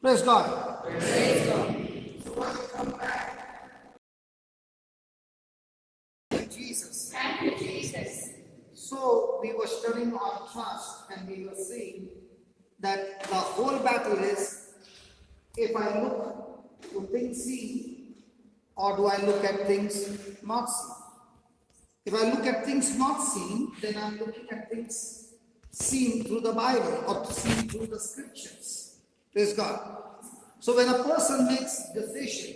Praise God. Praise God. So welcome back. Jesus. Thank you, Jesus. So we were studying on trust and we were seeing that the whole battle is, if I look to things seen or do I look at things not seen? If I look at things not seen, then I'm looking at things seen through the Bible or seen through the scriptures. Praise God. So when a person makes decision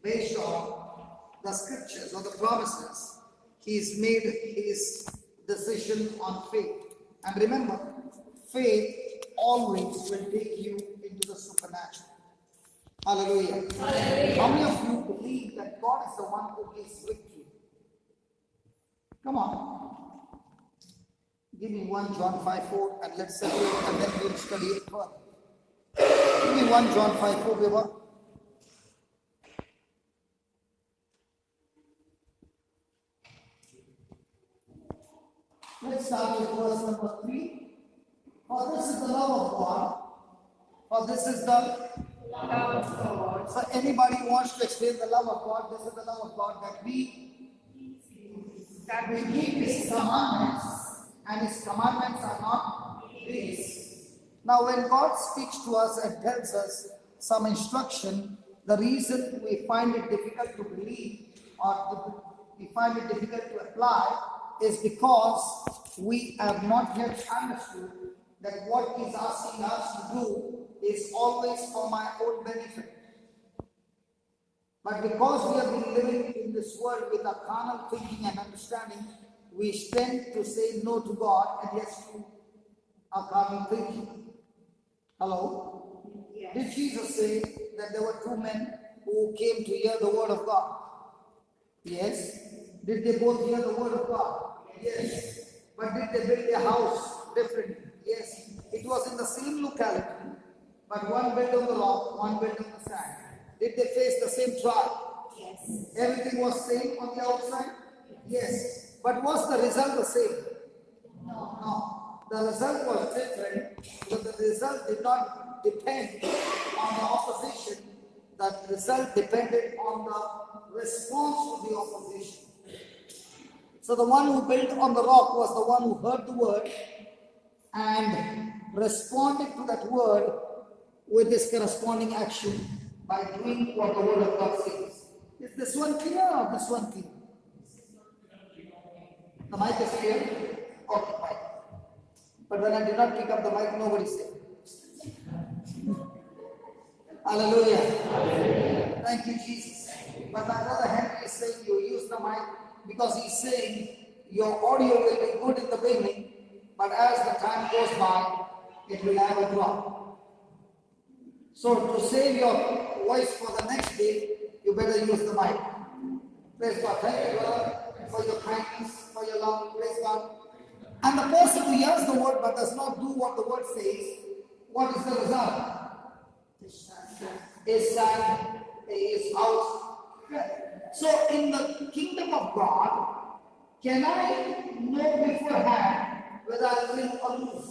based on the scriptures or the promises, he's made his decision on faith. And remember, faith always will take you into the supernatural. Hallelujah. Hallelujah. How many of you believe that God is the one who gives victory? Come on. Give me 1 John 5:4 and let's separate and then we'll study it further. Give me 1 John 5:4, Beba. Let's start with verse number 3. For this is the love of God. For this is the Love of God. So anybody who wants to explain the love of God, this is the love of God, that we keep His commandments, and His commandments are not grievous. Now when God speaks to us and tells us some instruction, the reason we find it difficult to believe or we find it difficult to apply is because we have not yet understood that what He's asking us to do is always for my own benefit. But because we have been living in this world with a carnal thinking and understanding, we tend to say no to God and yes to our carnal thinking. Hello? Yes. Did Jesus say that there were two men who came to hear the word of God? Yes. Did they both hear the word of God? Yes. But did they build their house differently? Yes. It was in the same locality, but one built on the rock, one built on the sand. Did they face the same trial? Yes. Everything was same on the outside? Yes. But was the result the same? No. No. The result was different, but the result did not depend on the opposition. The result depended on the response to the opposition. So the one who built on the rock was the one who heard the word and responded to that word with his corresponding action by doing what the word of God says. Is this one clear or this one clear? The mic is clear? Okay, fine. But when I did not pick up the mic, nobody said. Hallelujah. Hallelujah. Thank you, Jesus. But my brother Henry is saying you use the mic because he's saying your audio will be good in the beginning, but as the time goes by, it will have a drop. So to save your voice for the next day, you better use the mic. Praise God. Thank you, brother, for your kindness, for your love. Praise God. And the person who hears the word but does not do what the word says, what is the result? His son is out. So in the kingdom of God, can I know beforehand whether I win or lose?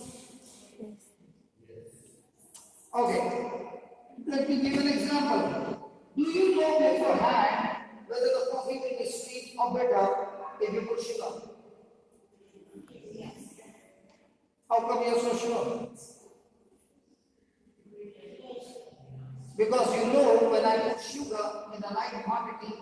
Okay. Let me give an example. Do you know beforehand whether the coffee will be sweet or bitter if you put sugar? Yes. How come you are so sure? Because you know when I put sugar in a light quantity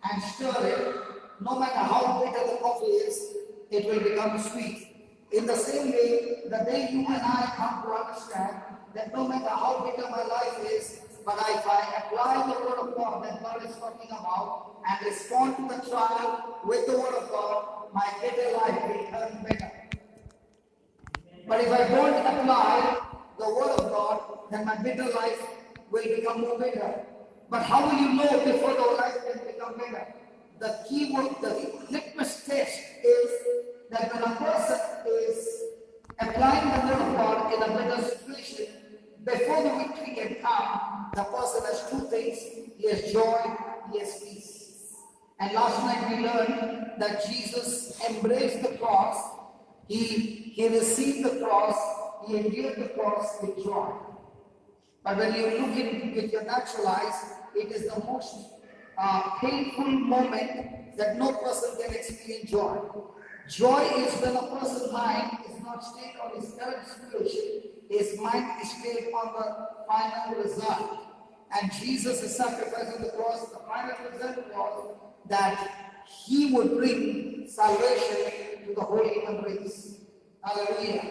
and stir it, no matter how bitter the coffee is, it will become sweet. In the same way, the day you and I come to understand that no matter how bitter my life is, but if I apply the word of God that God is talking about and respond to the trial with the word of God, my bitter life will turn better. But if I don't apply the word of God, then my bitter life will become more bitter. But how will you know before the life can become better? The key word, the litmus test is that when a person is applying the word of God in a bitter situation, before the victory can come, the person has two things. He has joy, he has peace. And last night we learned that Jesus embraced the cross. He received the cross. He endured the cross with joy. But when you look in with your natural eyes, it is the most painful moment that no person can experience joy. Joy is when a person's mind is not stayed on his current situation, his mind is stayed on the final result. And Jesus' sacrifice on the cross, the final result was that he would bring salvation to the whole human race. Hallelujah.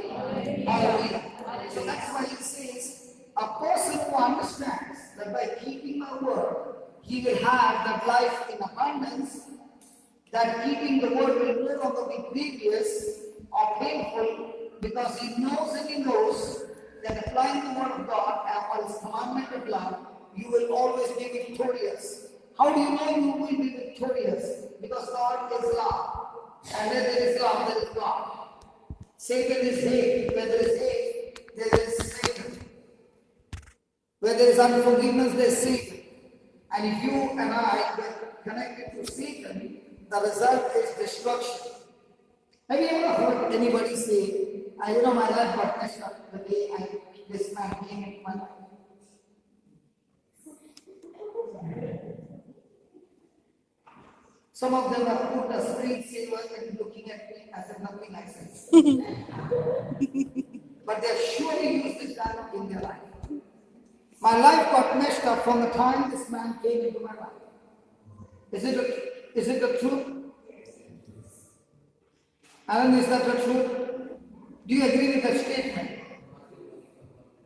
Hallelujah. So that's why it says, a person who understands that by keeping my word, he will have that life in abundance, that keeping the word will no longer be grievous or painful, because he knows and he knows that applying the word of God and his commandment of love, you will always be victorious. How do you know you will be victorious? Because God is love. And where there is love, there is God. Satan is hate. Where there is hate, there is Satan. Where there is unforgiveness, there is Satan. And if you and I get connected to Satan, the result is destruction. Have you ever heard anybody say, my life got messed up the day this man came into my life? Some of them have put a screensaver and looking at me as if nothing I said. But they have surely used this dialogue in their life. My life got messed up from the time this man came into my life. Is it the truth? Alan, is that the truth? Do you agree with that statement?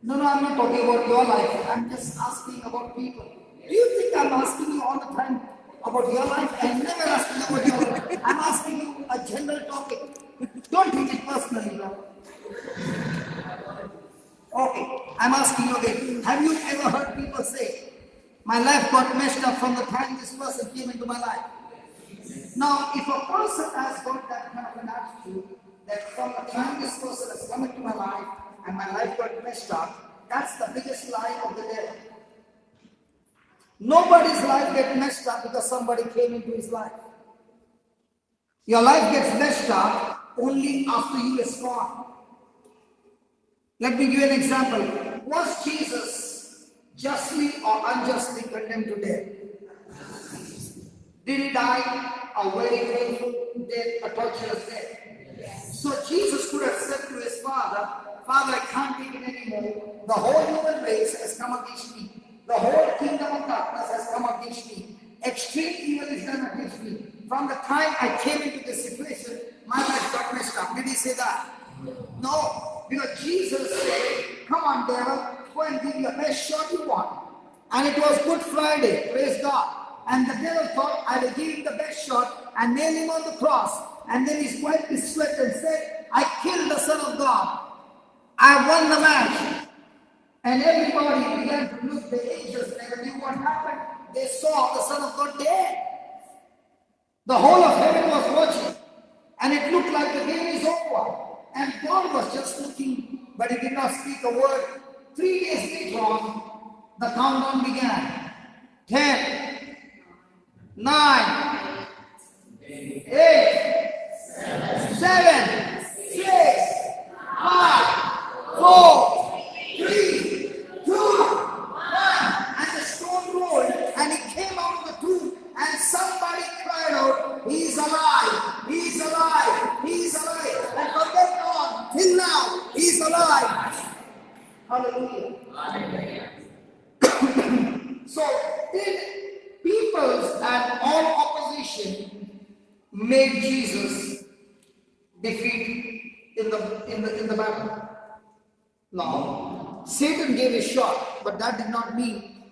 No, I'm not talking about your life. I'm just asking about people. Do you think I'm asking you all the time about your life? I'm never asking about your life. I'm asking you a general topic. Don't take it personally, bro. Okay, I'm asking you again. Have you ever heard people say, my life got messed up from the time this person came into my life? Now, if a person has got that kind of an attitude, that from the time this person has come into my life and my life got messed up, that's the biggest lie of the devil. Nobody's life gets messed up because somebody came into his life. Your life gets messed up only after you is gone. Let me give you an example. Was Jesus justly or unjustly condemned to death? Did he die a very painful death, a torturous death? Yes. So Jesus could have said to his Father, Father, I can't take it anymore. The whole human race has come against me. The whole kingdom of darkness has come against me. Extreme evil is done against me. From the time I came into this situation, my life got messed up. Did he say that? No. Because Jesus said, come on, devil, go and give your best shot you want. And it was Good Friday, praise God. And the devil thought, I will give him the best shot and nail him on the cross. And then he wiped his sweat and said, I killed the Son of God. I won the match. And everybody began to look, the angels never knew what happened. They saw the Son of God dead. The whole of heaven was watching. And it looked like the game is over. And God was just looking, but he did not speak a word. 3 days later on, the countdown began. 10, 9, 8, 7, 6, 5, 4, 3, 2, 1. And the stone rolled and he came out of the tomb and somebody cried out, he's alive, he's alive, he's alive. And from then on, till now, he's alive. Hallelujah. Hallelujah. So, did peoples and all opposition made Jesus defeat in the battle? No. Satan gave a shot, but that did not mean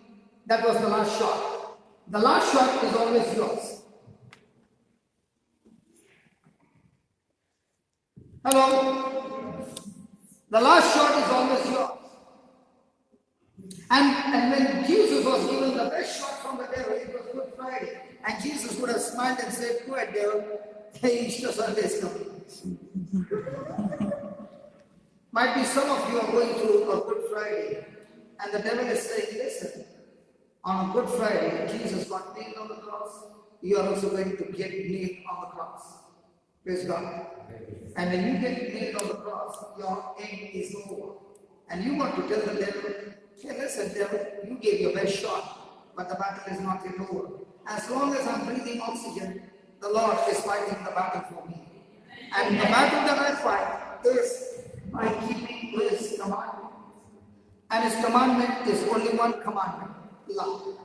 that was the last shot. The last shot is always yours. Hello? The last shot is always yours. And when Jesus was given the best shot from the devil, it was Good Friday. And Jesus would have smiled and said, go ahead, devil. Hey, Easter Sunday is coming. Might be some of you are going through a Good Friday. And the devil is saying, listen, on a Good Friday, Jesus got nailed on the cross. You are also going to get nailed on the cross. Praise God. And when you get nailed on the cross, your end is over. And you want to tell the devil, Hey, listen, devil, you gave your best shot, but the battle is not yet over. As long as I'm breathing oxygen, the Lord is fighting the battle for me. And the battle that I fight is by keeping His commandment. And His commandment is only one commandment, love.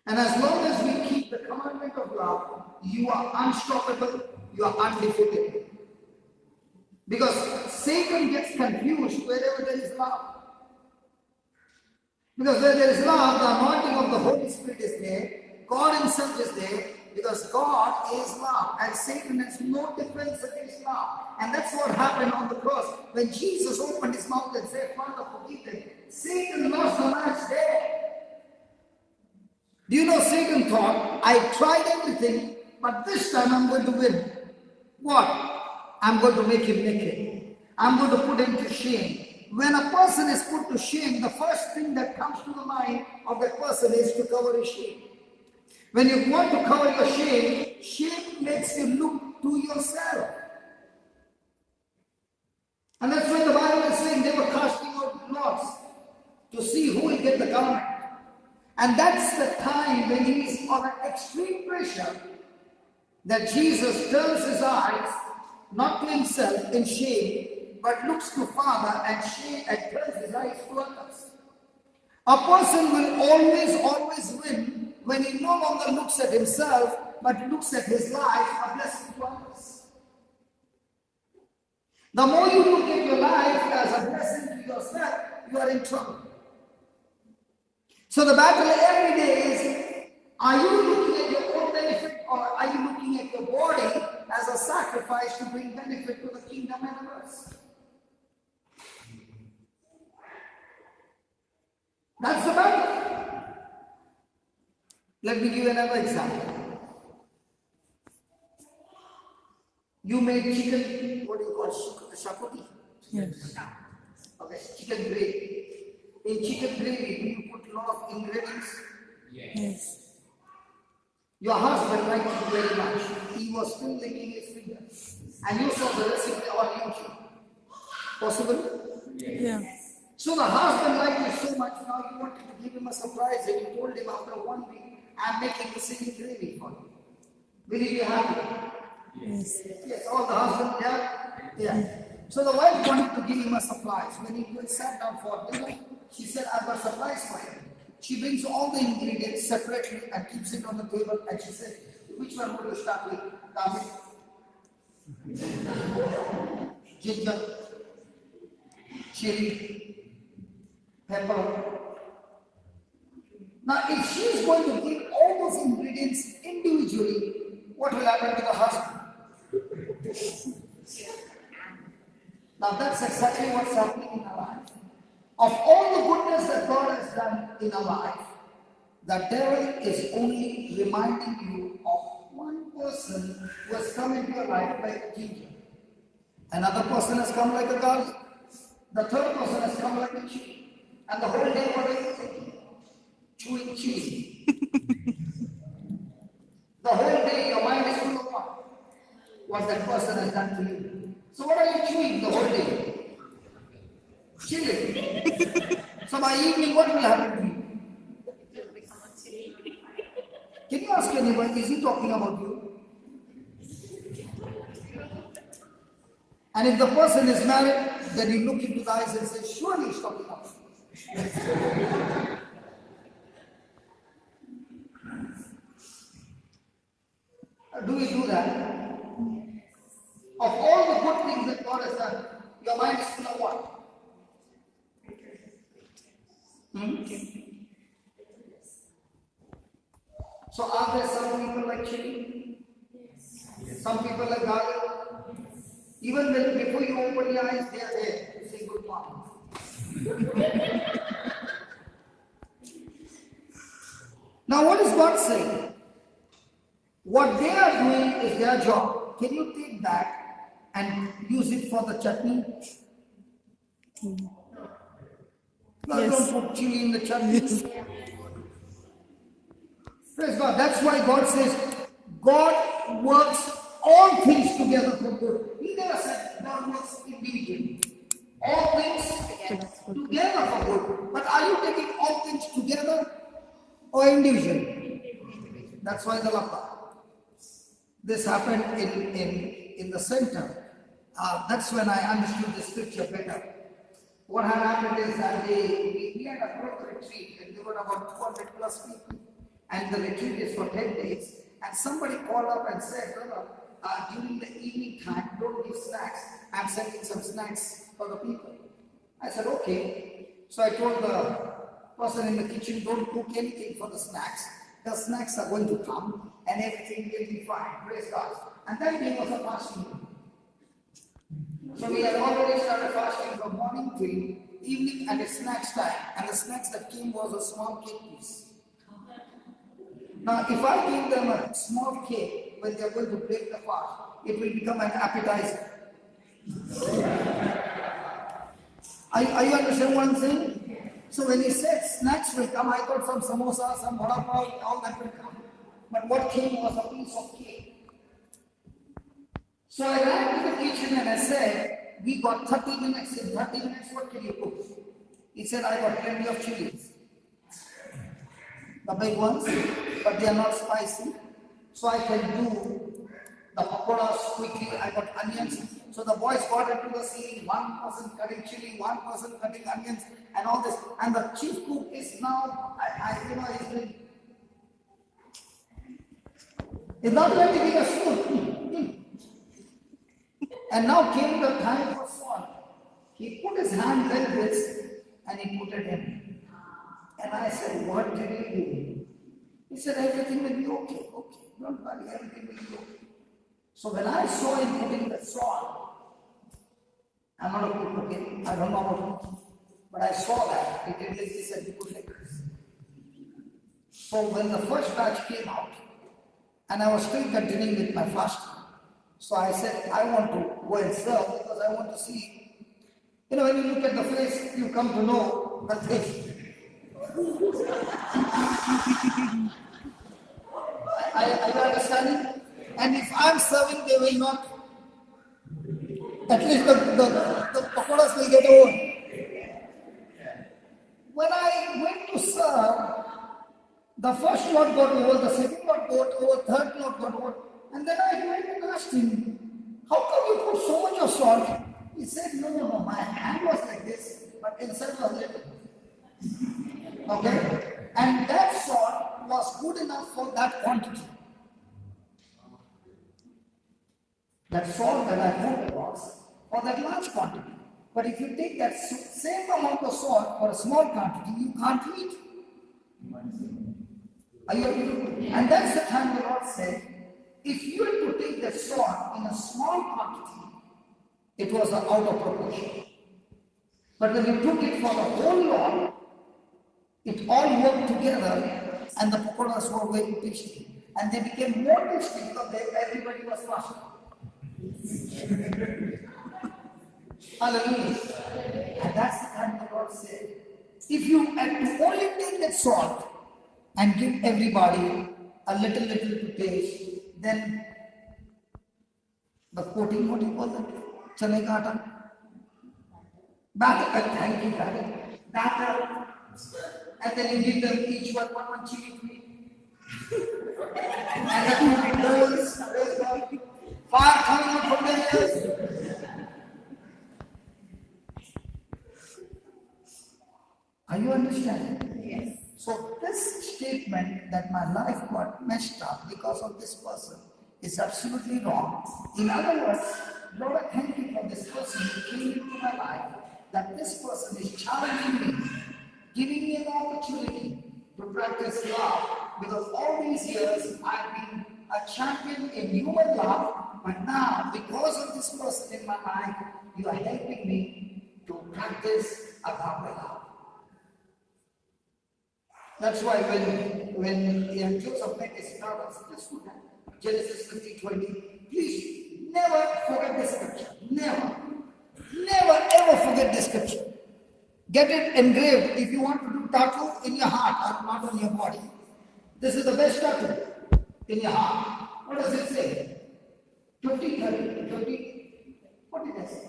And as long as we keep the commandment of love, you are unstoppable, you are undefeated. Because Satan gets confused wherever there is love. Because where there is love, the anointing of the Holy Spirit is there, God Himself is there, because God is love, and Satan has no defense against love. And that's what happened on the cross. When Jesus opened His mouth and said, Father, forgive them, Satan lost the match there. Do you know, Satan thought, I tried everything, but this time I'm going to win. What? I'm going to make him naked. I'm going to put him to shame. When a person is put to shame, the first thing that comes to the mind of that person is to cover his shame. When you want to cover your shame, shame makes you look to yourself. And that's why the Bible is saying they were casting out lots to see who will get the garment. And that's the time when he is under extreme pressure that Jesus turns his eyes not to himself in shame, but looks to Father and shame and turns his eyes to others. A person will always win when he no longer looks at himself, but looks at his life a blessing to others. The more you look at your life as a blessing to yourself, you are in trouble. So the battle every day is, are you looking at your own benefit, or are you looking at your body as a sacrifice to bring benefit to the kingdom and others? That's the battle. Let me give you another example. You made chicken, what do you call it? Shakuti? Yes. Okay, chicken gravy. In chicken gravy, do you put a lot of ingredients? Yes. Your husband liked it very much. He was still licking his finger. And you saw the recipe on YouTube. Possible? Yeah. So the husband liked it so much, now you wanted to give him a surprise, and you told him after 1 week, I'm making the same gravy for you. Will he be happy? Yes. Yes, all the husband, yeah? Yeah. So the wife wanted to give him a surprise. When he sat down for dinner, she said, I've got a surprise for him. She brings all the ingredients separately and keeps it on the table, and she said, which one would you start with? Garlic, ginger, chili, pepper. Now, if she is going to give all those ingredients individually, what will happen to the husband? Now, that's exactly what's happening in our life. Of all the goodness that God has done in our life, the devil is only reminding you of one person who has come into your life like a ginger. Another person has come like a garlic. The third person has come like a chili. And the whole day, what are you thinking? Chewing chili. The whole day, your mind is full of what that person has done to you. So what are you chewing the whole day? Chili. So by evening, what will happen to you? Can you ask anyone, is he talking about you? And if the person is married, then you look into the eyes and say, surely he's talking about you. Do we do that? Of all the good things that God has done, your mind is full of what? So are there some people like chili? Yes. Some people like garlic? Yes. Even when before you open your eyes, they are there. You say good morning. Now what is God saying? What they are doing is their job. Can you take that and use it for the chutney? No, Yes. don't put chili in the chutney. Yes. Praise God. That's why God says, God works all things together for good. He never said God works individually. All things together. Together for good. But are you taking all things together or individually? That's why the lapa. This happened in the center. That's when I understood the scripture better. What had happened is that we had a group retreat and there were about 200 plus people. And the retreat is for 10 days. And somebody called up and said, brother, during the evening time, don't give snacks. I'm sending some snacks for the people. I said, okay. So I told the person in the kitchen, don't cook anything for the snacks. The snacks are going to come and everything will be fine. Praise God. And that day was a fasting. So we had already started fasting from morning till evening and it's snacks time. And the snacks that came was a small cake piece. Now, if I give them a small cake when they are going to break the fast, it will become an appetizer. Are you understand what I'm saying? So when he said snacks will come, I thought some samosa, some vada pav, all that will come. But what came was a piece of cake. So I ran to the kitchen and I said, we got 30 minutes. In 30 minutes, what can you cook? He said, I got plenty of chilies. The big ones, but they are not spicy. So I can do the pakoras quickly. I got onions. So the boys got into the ceiling, one person cutting chili, one person cutting onions, and all this. And the chief cook is now, he's not going to be a spoon. And now came the time for salt. He put his hand like this, and he put it in. And I said, what did he do? He said, everything will be okay. Okay, don't worry, everything will be okay. So when I saw him putting the salt, I'm not a cook, okay? I don't know how to cook. But I saw that. He did this and he put like this. So when the first batch came out, and I was still continuing with my fasting, so I said, I want to go and serve because I want to see. You know, when you look at the face, you come to know the face. Are you understanding? And if I'm serving, they will not. At least the pakoras will get over. When I went to serve, the first lot got over, the second lot got over, third lot got over. And then I went and asked him, how come you put so much of salt? He said, no, my hand was like this, but inside was little. Okay? And that salt was good enough for that quantity. That salt that I put was for that large quantity. But if you take that same amount of salt for a small quantity, you can't eat. Are you agree? And that's the time the Lord said, if you were to take the salt in a small quantity, it was out of proportion. But when you took it for the whole lot, it all worked together and the pakoras were very tasty. And they became more tasty because everybody was fasting. Hallelujah. And that's the time the Lord said, if you had to only take that salt and give everybody a little to taste, then the coating, what do you call that? Chane ka atta? Batter, thank you, batter. And then you give them each one chili. And then bowls, fire coming out from their ears. Are you understanding? Yes. So this statement that my life got messed up because of this person is absolutely wrong. In other words, Lord, I thank you for this person who came into my life, that this person is challenging me, giving me an opportunity to practice love, because all these years I've been a champion in human love, but now because of this person in my life, you are helping me to practice agape love. That's why when Joseph met his brothers, just look at Genesis 50:20, please never forget this scripture. Never ever forget this scripture. Get it engraved. If you want to do tattoo in your heart, not on your body, this is the best tattoo in your heart. What does it say? 50, 30, 50. What did I say?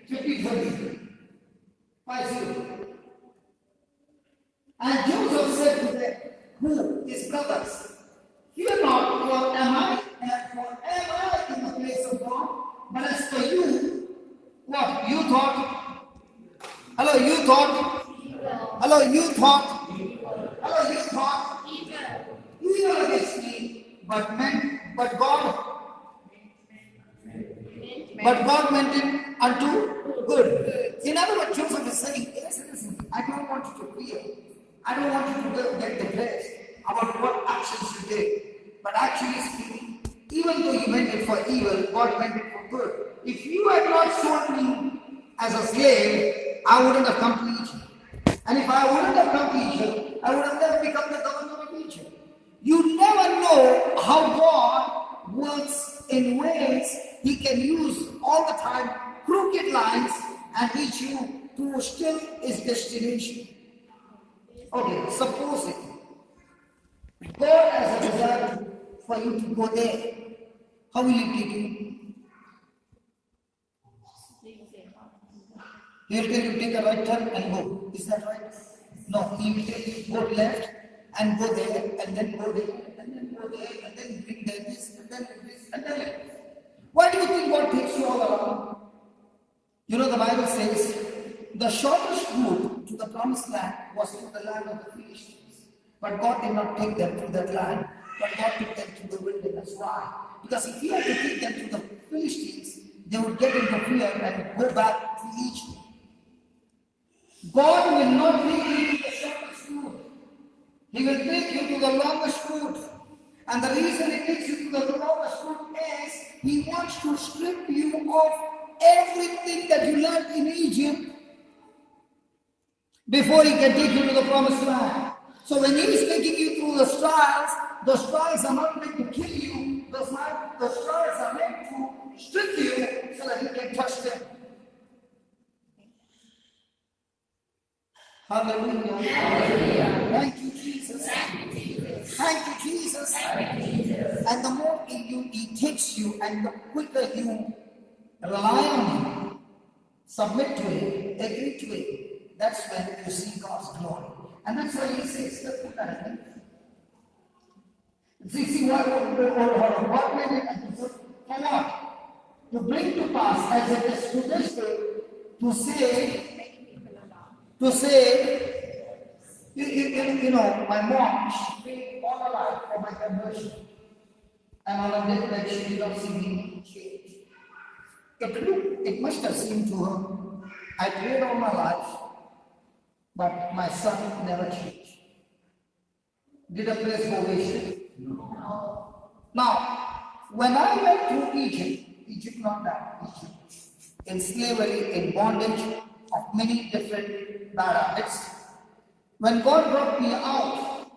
50, 30. 50. And Joseph said to them, who? His brothers, fear not, for am I in the place of God? But as for you, what? You thought? Hello, you thought? Hello, you thought? Hello, you thought? Evil against me, but God meant it unto good. In other words, Joseph is saying, listen, I don't want you to fear. I don't want you to get depressed about what actions you did. But actually speaking, even though you meant it for evil, God meant it for good. If you had not sold me as a slave, I wouldn't have come to Egypt. And if I wouldn't have come to Egypt, I would have never become the governor of Egypt. You never know how God works in ways He can use all the time crooked lines and reach you to still His destination. Okay, supposing God has a desire for you to go there, how will He take you? He will tell you take a right turn and go. Is that right? No, He will tell you go left and go there and then go there and then go there and then bring there this and then this and then this. Why do you think God takes you all around? You know the Bible says the shortest route to the promised land was through the land of the Philistines. But God did not take them through that land, but God took them through the wilderness. Why? Because if He had to take them to the Philistines, they would get into fear and go back to Egypt. God will not take you to the shortest route. He will take you to the longest route. And the reason He takes you to the longest route is He wants to strip you of everything that you learned in Egypt before He can take you to the promised land. So when He is taking you through those trials are not meant to kill you. Those trials are meant to strip you so that you can touch them. Hallelujah. Hallelujah. Thank you, Jesus. Thank you, Jesus. And the more He takes you and the quicker you rely on Him, submit to Him, agree to Him, that's when you see God's glory. And that's why He says, let's put that in. See what made it for what? To bring to pass as it is to this day, to say, you know, my mom, she prayed all her life for my conversion. And on a day that she did not see me change. It must have seemed to her, I prayed all my life, but my son never changed. Did a place go wasted? No. Now, when I went to Egypt not that, Egypt, in slavery, in bondage of many different bad habits, when God brought me out,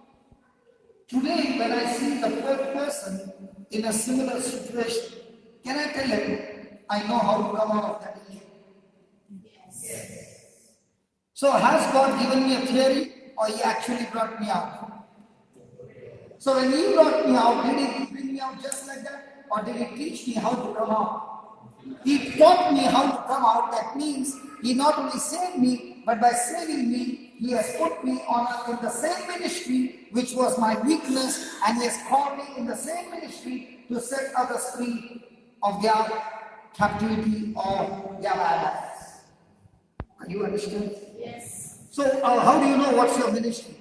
today when I see the third person in a similar situation, can I tell him, I know how to come out of that Egypt? Yes. So has God given me a theory or He actually brought me out? So when He brought me out, did He bring me out just like that? Or did He teach me how to come out? He taught me how to come out. That means He not only saved me, but by saving me, He has put me in the same ministry, which was my weakness, and He has called me in the same ministry to set others free of their captivity or their bad lives. Are you understand? Yes. So how do you know what's your ministry?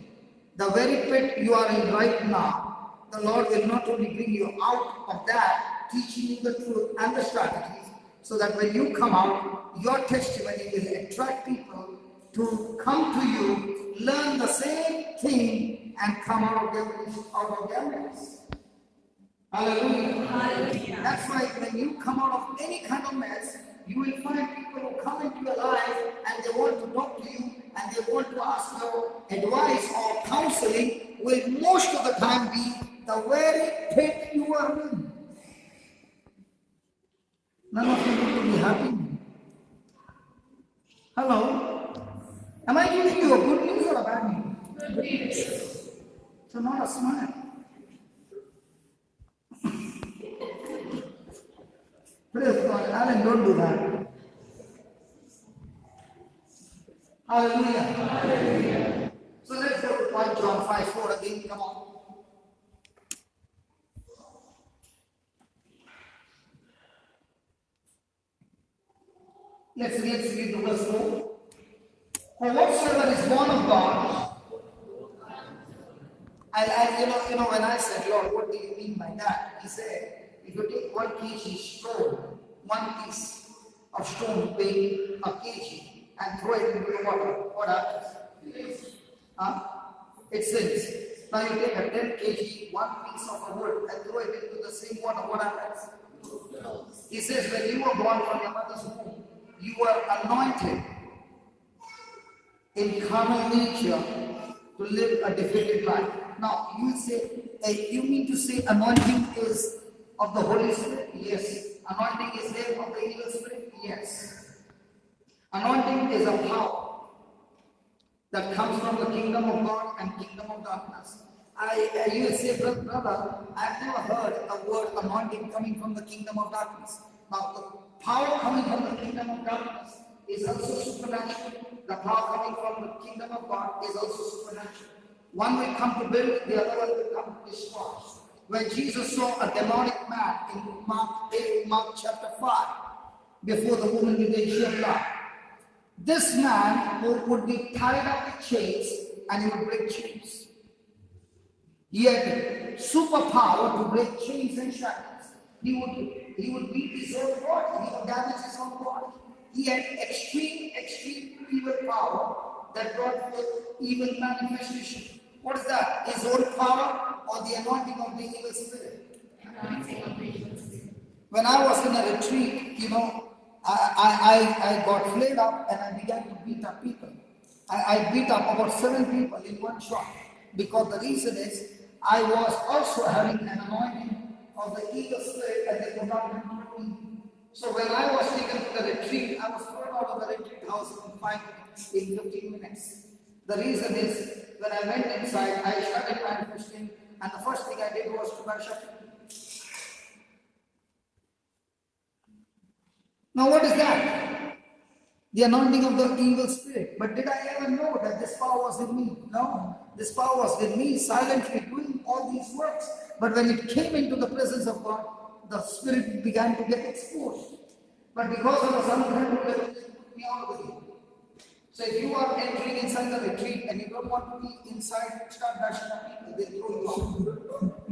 The very pit you are in right now, the Lord will not only bring you out of that, teaching you the truth and the strategies, so that when you come out, your testimony will attract people to come to you, learn the same thing, and come out of their mess. Hallelujah. Hallelujah. That's why when you come out of any kind of mess, you will find people who come into your life and they want to talk to you and they want to ask your advice or counseling, will most of the time be the very pit you are in. None of you need to be happy. Hello? Am I giving you a good news or a bad news? Good news. So not a smile. Praise God. Alan, don't do that. Hallelujah. So let's go to 1 John 5:4 again. Come on. Let's read the verse 4. For whatsoever is born of God, when I said, Lord, what do you mean by that? He said, if you take 1 kg stone, 1 piece of stone weighing a kg, and throw it into the water, what happens? It sinks. Now you take a 10 kg, 1 piece of a wood, and throw it into the same water, what happens? He says, when you were born from your mother's womb, you were anointed in carnal nature to live a defeated life. Now, you say, you mean to say anointing is of the Holy Spirit? Yes. Anointing is there of the evil spirit? Yes. Anointing is a power that comes from the kingdom of God and kingdom of darkness. You say, brother, I've never heard a word anointing coming from the kingdom of darkness. Now, the power coming from the kingdom of darkness is also supernatural. The power coming from the kingdom of God is also supernatural. One will come to build, the other one will come to destroy. When Jesus saw a demonic man in Mark chapter 5, before the woman with the issue of blood, this man would be tied up with chains and he would break chains. He had superpower to break chains and shackles. He would beat his own body. He would damage his own body. He had extreme evil power that brought forth evil manifestation. What is that? His own power or the anointing of the evil spirit? When I was in a retreat, I got flared up and I began to beat up people. I beat up about 7 people in one shot, because the reason is I was also having an anointing of the evil spirit and they could not control me. So when I was taken to the retreat, I was thrown out of the retreat house in 15 minutes. The reason is, when I went inside, I started manifesting, and the first thing I did was to worship. Now what is that? The anointing of the evil spirit. But did I ever know that this power was in me? No. This power was in me, silently doing all these works. But when it came into the presence of God, the spirit began to get exposed. But because of the sometimes they put me out of the game. So if you are entering inside the retreat and you don't want to be inside, start bashing up people, they throw you out.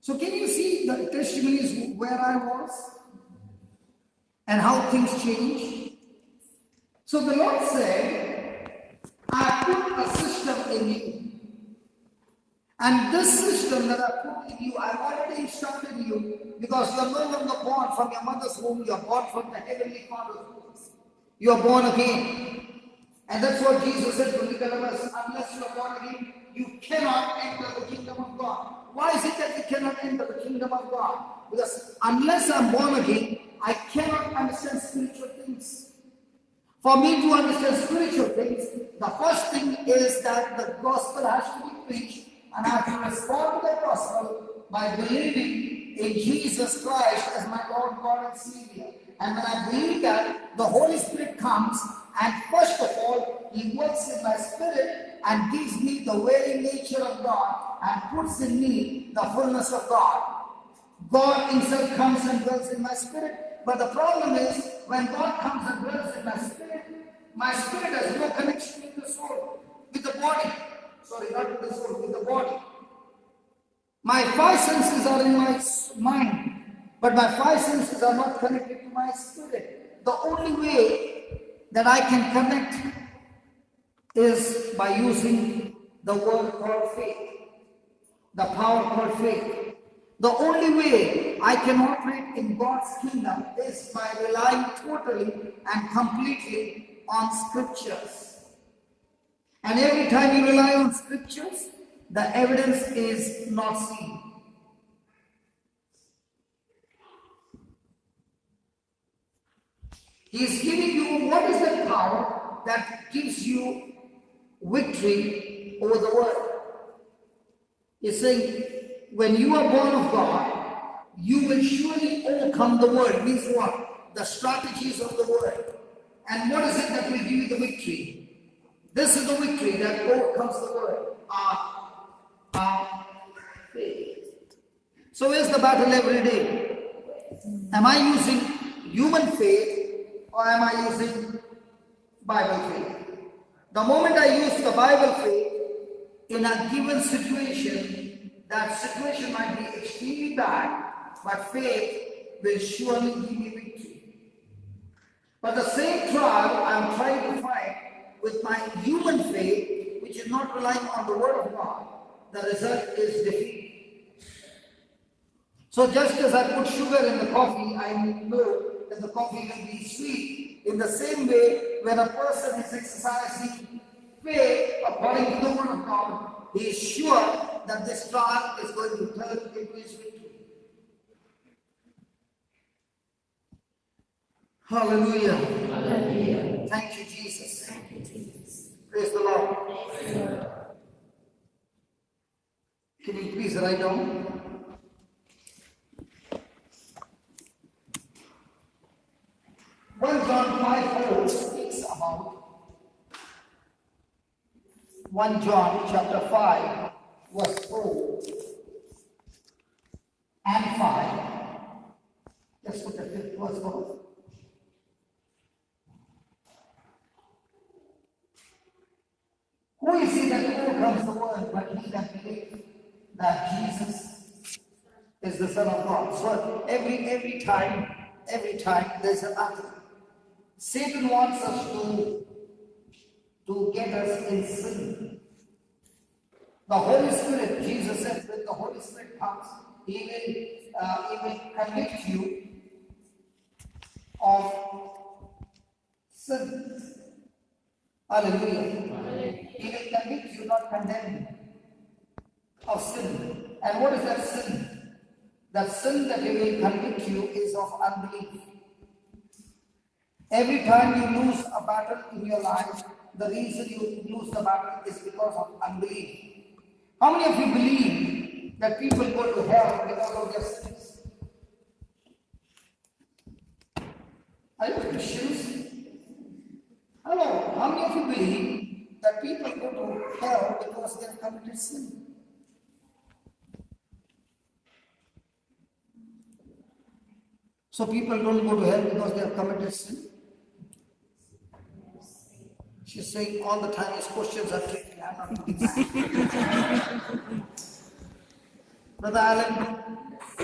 So can you see the testimonies where I was and how things changed? So the Lord said, I put a system in you. And this system that I put in you, I've already installed in you, because you are no longer born from your mother's womb, you are born from the heavenly Father's womb. You are born again. And that's what Jesus said to Nicodemus, unless you are born again, you cannot enter the kingdom of God. Why is it that you cannot enter the kingdom of God? Because unless I'm born again, I cannot understand spiritual things. For me to understand spiritual things, the first thing is that the gospel has to be preached, and I have to respond to the gospel by believing in Jesus Christ as my Lord, God, and Savior. And when I believe that, the Holy Spirit comes, and first of all, He works in my spirit and gives me the very nature of God and puts in me the fullness of God. God Himself comes and dwells in my spirit. But the problem is, when God comes and dwells in my spirit has no connection with the soul, with the body. Sorry, not with the soul, with the body. My 5 senses are in my mind, but my 5 senses are not connected to my spirit. The only way that I can connect is by using the word called faith, the power called faith. The only way I can operate in God's kingdom is by relying totally and completely on scriptures. And every time you rely on scriptures, the evidence is not seen. He is giving you, what is the power that gives you victory over the world? He's saying, when you are born of God, you will surely overcome the world. Means what? The strategies of the world. And what is it that will give you the victory? This is the victory that overcomes the world. Our faith. So where's the battle every day? Am I using human faith or am I using Bible faith? The moment I use the Bible faith in a given situation, that situation might be extremely bad, but faith will surely give me victory. But the same trial I'm trying to fight with my human faith, which is not relying on the word of God, the result is defeat. So just as I put sugar in the coffee, I know that the coffee will be sweet. In the same way, when a person is exercising faith according to the word of God, he is sure that this trial is going to turn into his victory. Hallelujah. Hallelujah. Thank you, Jesus. Thank you, Jesus. Praise the Lord. Praise the Lord. Can you please write down? John 5:4 speaks about 1 John chapter 5 verse 4 and 5. Just put the fifth verse forward. Who is he that overcomes the world but he that believes that Jesus is the Son of God? So every time there's a battle. Satan wants us to get us in sin. The Holy Spirit, Jesus said, when the Holy Spirit comes, He will convict you of sin. Hallelujah. He will convict you, not condemn you, of sin. And what is that sin? The sin that He will convict you is of unbelief. Every time you lose a battle in your life, the reason you lose the battle is because of unbelief. How many of you believe that people go to hell because of their sins? Are you Christians? Hello, how many of you believe that people go to hell because they have committed sin? So people don't go to hell because they have committed sin? She's saying all the time his questions are tricky. I'm not doing that. Brother Alan,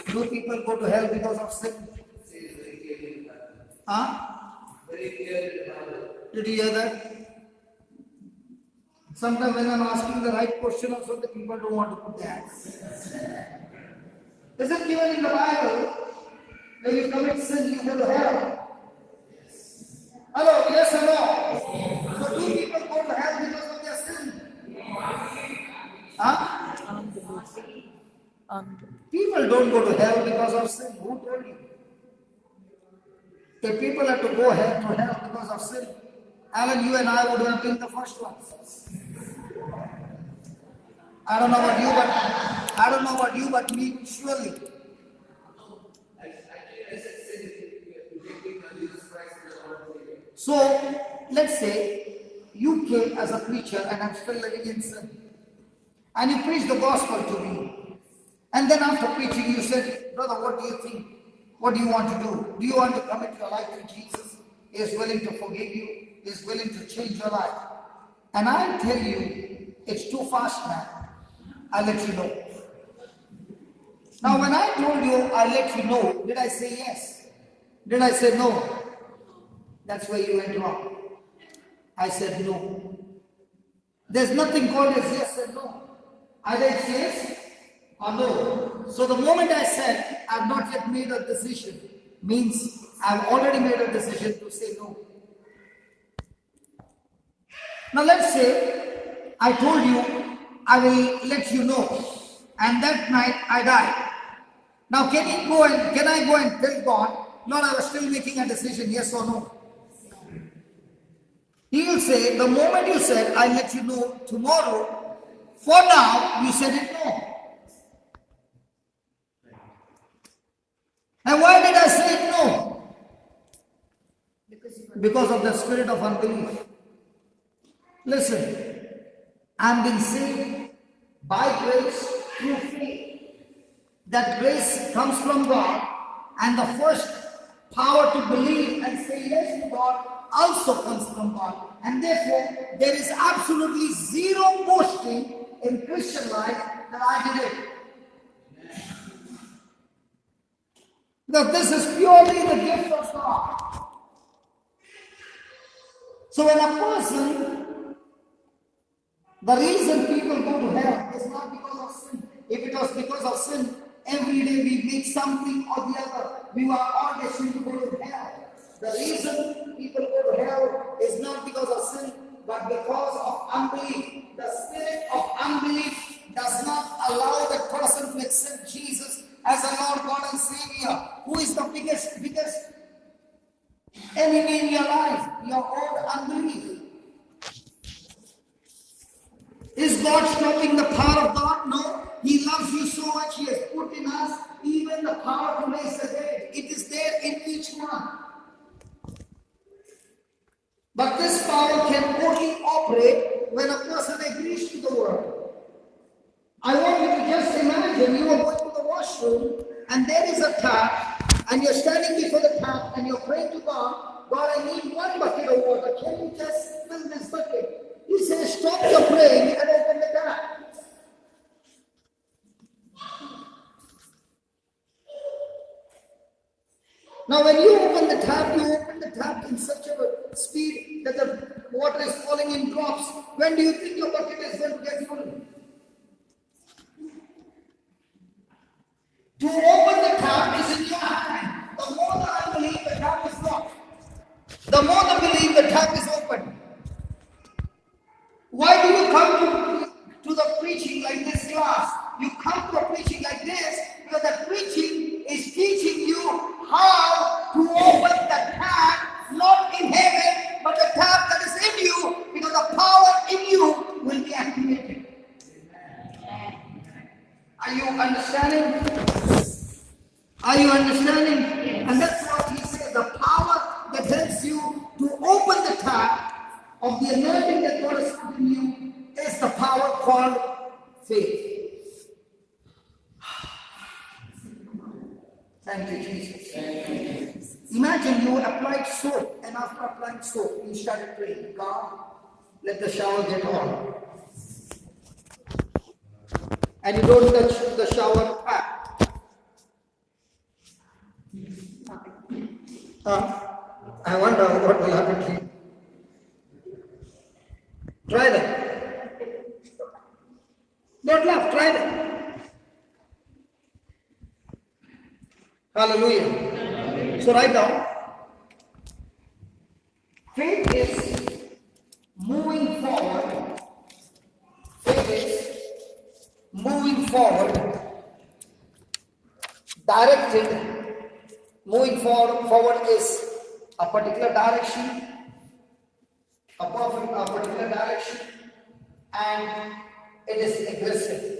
do people go to hell because of sin? Huh? Did you hear that? Sometimes when I'm asking the right question also, the people don't want to put their hands. Is it given in the Bible? When you commit sin, you go to hell. Hello, yes or no? So do people go to hell because of their sin? Huh? People don't go to hell because of sin. Who told you? If people had to go to hell because of sin, Alan, you and I would have been the first ones. I don't know about you, but me, surely. So, let's say you came as a preacher and I'm still living in sin. And you preached the gospel to me. And then after preaching you said, brother, what do you think? What do you want to do? Do you want to commit your life to Jesus? He is willing to forgive you. He is willing to change your life. And I'll tell you, it's too fast, man. I'll let you know. Now when I told you I'll let you know, did I say yes? Did I say no? That's where you went wrong. I said no. There's nothing called as yes and no. Either it's yes or no. So the moment I said I've not yet made a decision means I've already made a decision to say no. Now let's say I told you I will let you know, and that night I died. Now can I go and tell God, Lord, I was still making a decision, yes or no? He will say, the moment you said, I'll let you know tomorrow, for now, you said it no. And why did I say no? Because you were Because of the spirit of unbelief. Listen, I'm being saved by grace through faith. That grace comes from God, and the first power to believe and say yes to God also comes from God. And therefore, there is absolutely zero boasting in Christian life that I did it. Because this is purely the gift of God. So when a person, the reason people go to hell is not because of sin. If it was because of sin, every day we make something or the other, we were all destined to go to hell. The reason people go to hell is not because of sin, but because of unbelief. The spirit of unbelief does not allow that person to accept Jesus as a Lord, God and Savior. Who is the biggest enemy in your life? Your own unbelief. Is God stopping the power of God? No. He loves you so much. He has put in us even the power to raise the dead. It is there in each one. But this power can only operate when a person agrees to the word. I want you to just imagine you are going to the washroom and there is a tap and you're standing before the tap and you're praying to God, God, I need 1 bucket of water. Can you just fill this bucket? He says, stop your praying and open the tap. Now when you open the tap in such a speed that the water is falling in drops. When do you think your bucket is going to get full? To open the tap is in your hand. The more the unbelief, the tap is locked. The more the belief, the tap is open. Why do you come to the preaching like this class? You come to a preaching like this because the preaching is teaching you how to open the tap, not in heaven, but the tap that is in you, because the power in you will be activated. Are you understanding? Are you understanding? Yes. And that's what he says, the power that helps you to open the tap of the anointing that God has put in you is the power called faith. Thank you, Jesus. Thank you. Imagine you applied soap, and after applying soap, you started praying, God, let the shower get on. And you don't touch the shower tap. I wonder what will happen to you. Try that. Don't laugh, try that. Hallelujah. So write down. Faith is moving forward. Faith is moving forward. Directed. Moving forward is a particular direction, a particular direction, and it is aggressive.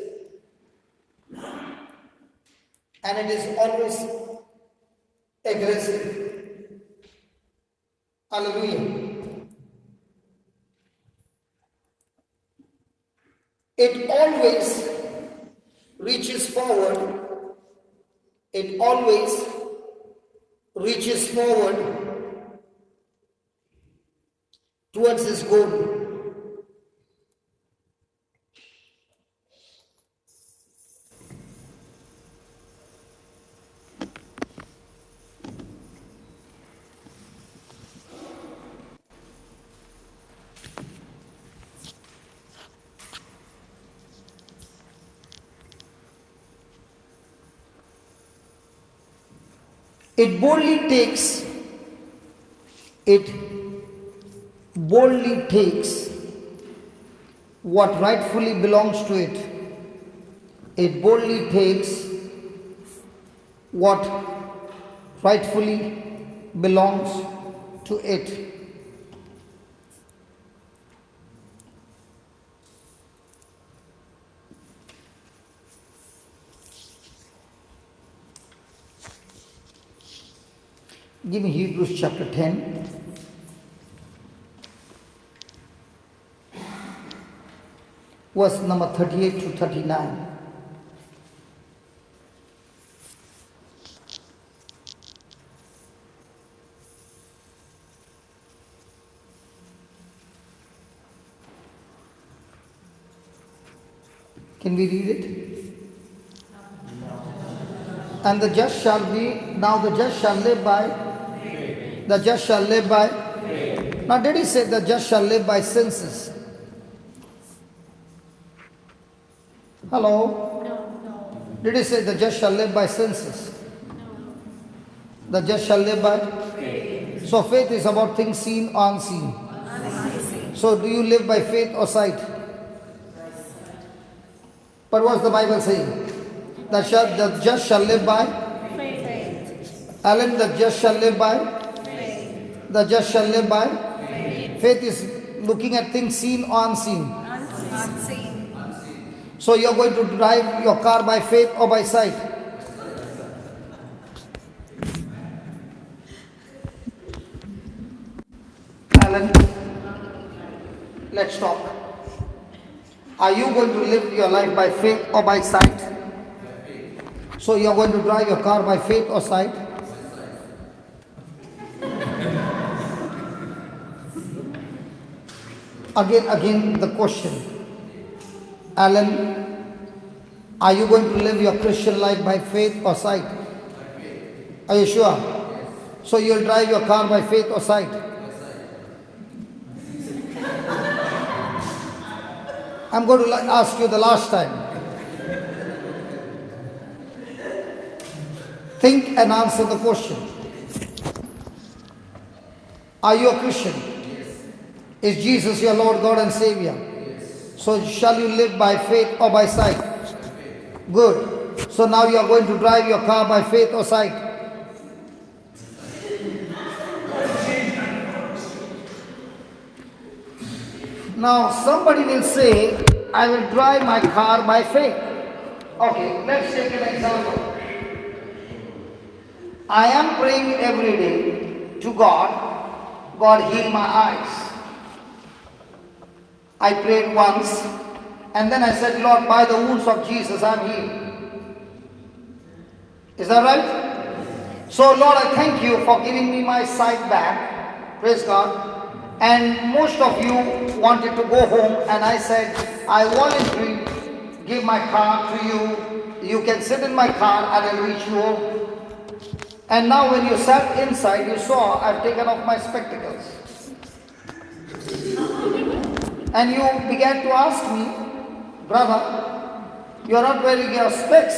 And it is always aggressive. Hallelujah. It always reaches forward. It always reaches forward towards his goal. It boldly takes what rightfully belongs to it. It boldly takes what rightfully belongs to it. Give me Hebrews chapter 10. Verse number 38 to 39. Can we read it? And the just shall be, now the just shall live by, the just shall live by. Now did he say the just shall live by senses? Hello? No. Did he say the just shall live by senses? No. The just shall live by? Faith. So faith is about things seen or unseen. Unseen. So do you live by faith or sight? But what's the Bible saying? The just shall live by? Faith. Alan, the just shall live by? Faith. The just shall live by? Faith. Faith is looking at things seen or unseen. Unseen. So you're going to drive your car by faith or by sight? Alan, let's talk. Are you going to live your life by faith or by sight? So you're going to drive your car by faith or sight? Again the question. Alan, are you going to live your Christian life by faith or sight? Are you sure? So you'll drive your car by faith or sight? I'm going to ask you the last time. Think and answer the question. Are you a Christian? Is Jesus your Lord, God and Savior? So shall you live by faith or by sight? Good. So now you are going to drive your car by faith or sight? Now somebody will say, I will drive my car by faith. Okay, let's take an example. I am praying every day to God. God, heal my eyes. I prayed once and then I said, Lord, by the wounds of Jesus I am healed. Is that right? So Lord, I thank you for giving me my sight back. Praise God. And most of you wanted to go home and I said, I voluntarily give my car to you. You can sit in my car and I'll reach you home. And now when you sat inside, you saw I've taken off my spectacles. And you began to ask me, brother, you are not wearing your specs.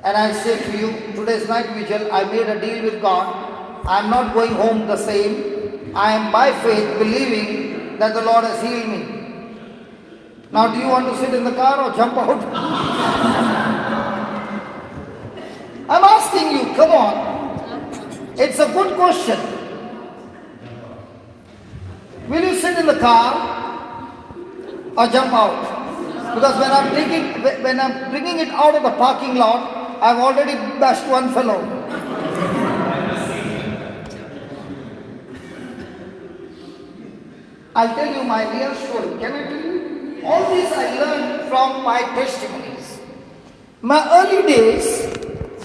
And I said to you, today's night vigil, I made a deal with God. I am not going home the same. I am by faith believing that the Lord has healed me. Now do you want to sit in the car or jump out? I'm asking you, come on. It's a good question. Will you sit in the car or jump out? Because when I'm bringing it out of the parking lot, I've already bashed one fellow. I'll tell you my real story. Can I tell you? All this I learned from my testimonies. My early days,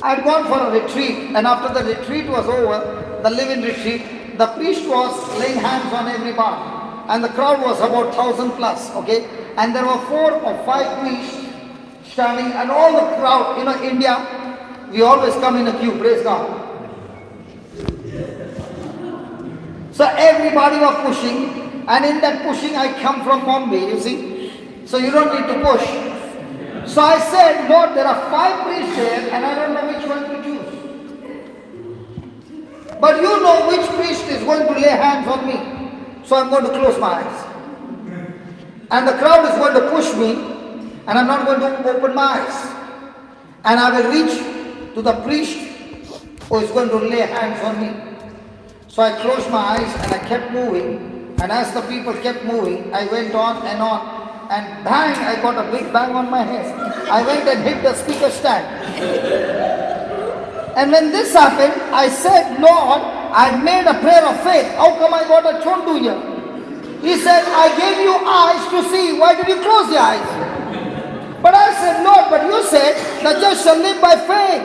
I'd gone for a retreat, and after the retreat was over, the live-in retreat, the priest was laying hands on everybody, and the crowd was about 1,000 plus, okay? And there were 4 or 5 priests standing, and all the crowd, India, we always come in a queue, praise God. So everybody was pushing, and in that pushing, I come from Bombay, you see? So you don't need to push. So I said, Lord, there are 5 priests there and I don't know which one to choose. But you know which priest is going to lay hands on me. So I'm going to close my eyes. And the crowd is going to push me and I'm not going to open my eyes. And I will reach to the priest who is going to lay hands on me. So I closed my eyes and I kept moving. And as the people kept moving, I went on and on. And bang, I got a big bang on my head. I went and hit the speaker stand. And when this happened, I said, Lord, I made a prayer of faith. How come I got a chondu here? He said, I gave you eyes to see. Why did you close your eyes? But I said, Lord, but you said, the just shall live by faith.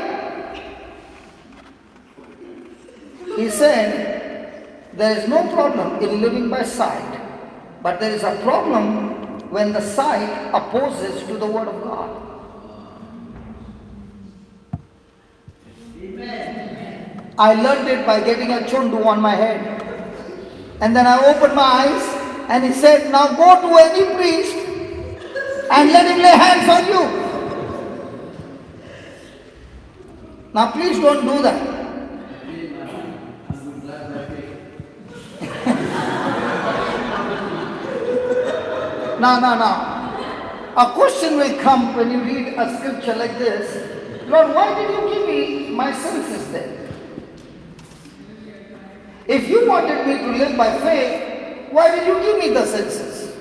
He said, there is no problem in living by sight. But there is a problem when the sight opposes to the word of God. Amen. I learned it by getting a chundu on my head. And then I opened my eyes and he said, now go to any priest and let him lay hands on you. Now please don't do that. No. A question will come when you read a scripture like this. Lord, why did you give me my senses then? If you wanted me to live by faith, why did you give me the senses?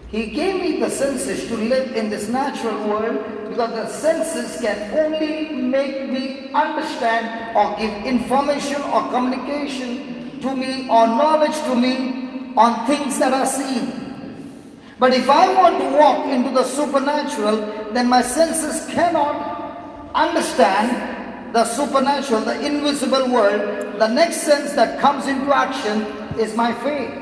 He gave me the senses to live in this natural world because the senses can only make me understand or give information or communication to me or knowledge to me on things that are seen. But if I want to walk into the supernatural, then my senses cannot understand the supernatural, the invisible world. The next sense that comes into action is my faith.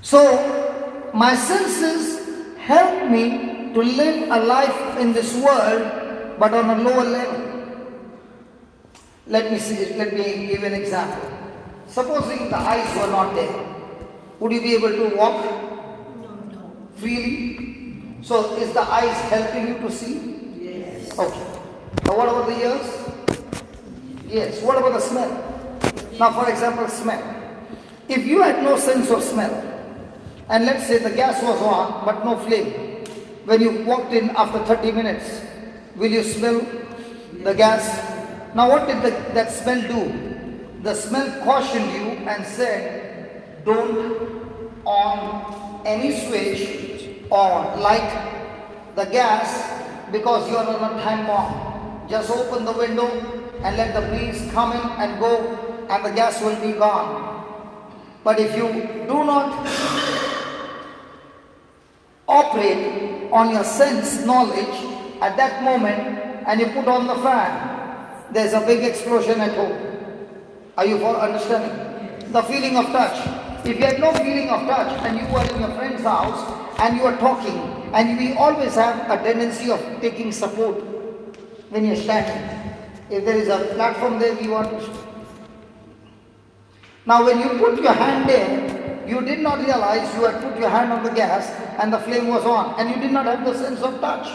So, my senses help me to live a life in this world, but on a lower level. Let me give an example. Supposing the eyes were not there, would you be able to walk freely? So is the eyes helping you to see? Yes. Okay. Now what about the ears? Yes. What about the smell? Now for example, smell. If you had no sense of smell, and let's say the gas was on but no flame, when you walked in after 30 minutes, will you smell the gas? Now what did that smell do? The smell cautioned you and said, don't on any switch or light the gas because you are on a time bomb. Just open the window and let the breeze come in and go and the gas will be gone. But if you do not operate on your sense knowledge at that moment and you put on the fan, there's a big explosion at home. Are you for understanding? The feeling of touch. If you had no feeling of touch and you were in your friend's house and you are talking, and we always have a tendency of taking support when you're standing. If there is a platform there, we want to. Now when you put your hand there, you did not realize you had put your hand on the gas and the flame was on, and you did not have the sense of touch.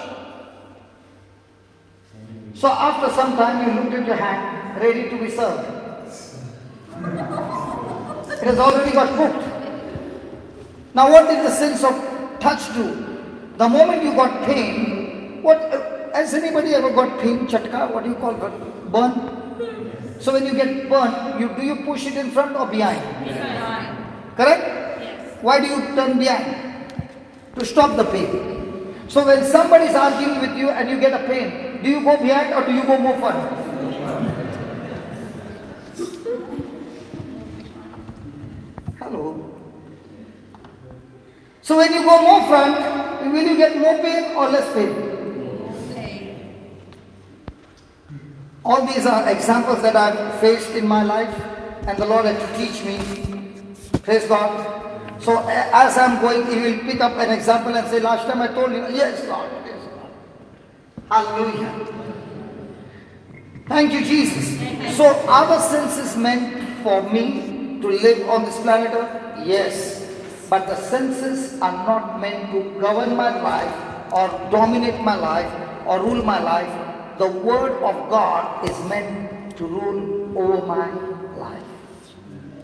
So after some time you looked at your hand, ready to be served. It has already got cooked. Now what did the sense of touch do? The moment you got pain, has anybody ever got pain? Chatka, what do you call it? Burn? So when you get burnt, do you push it in front or behind? Behind. Correct? Yes. Why do you turn behind? To stop the pain. So when somebody is arguing with you and you get a pain, do you go behind or do you go more front? Hello. So when you go more front, will you get more pain or less pain? All these are examples that I've faced in my life and the Lord had to teach me. Praise God. So as I'm going, He will pick up an example and say, last time I told you, yes Lord, yes Lord. Hallelujah. Thank you Jesus. So our sense is meant for me to live on this planet Earth? Yes. But the senses are not meant to govern my life or dominate my life or rule my life. The Word of God is meant to rule over my life.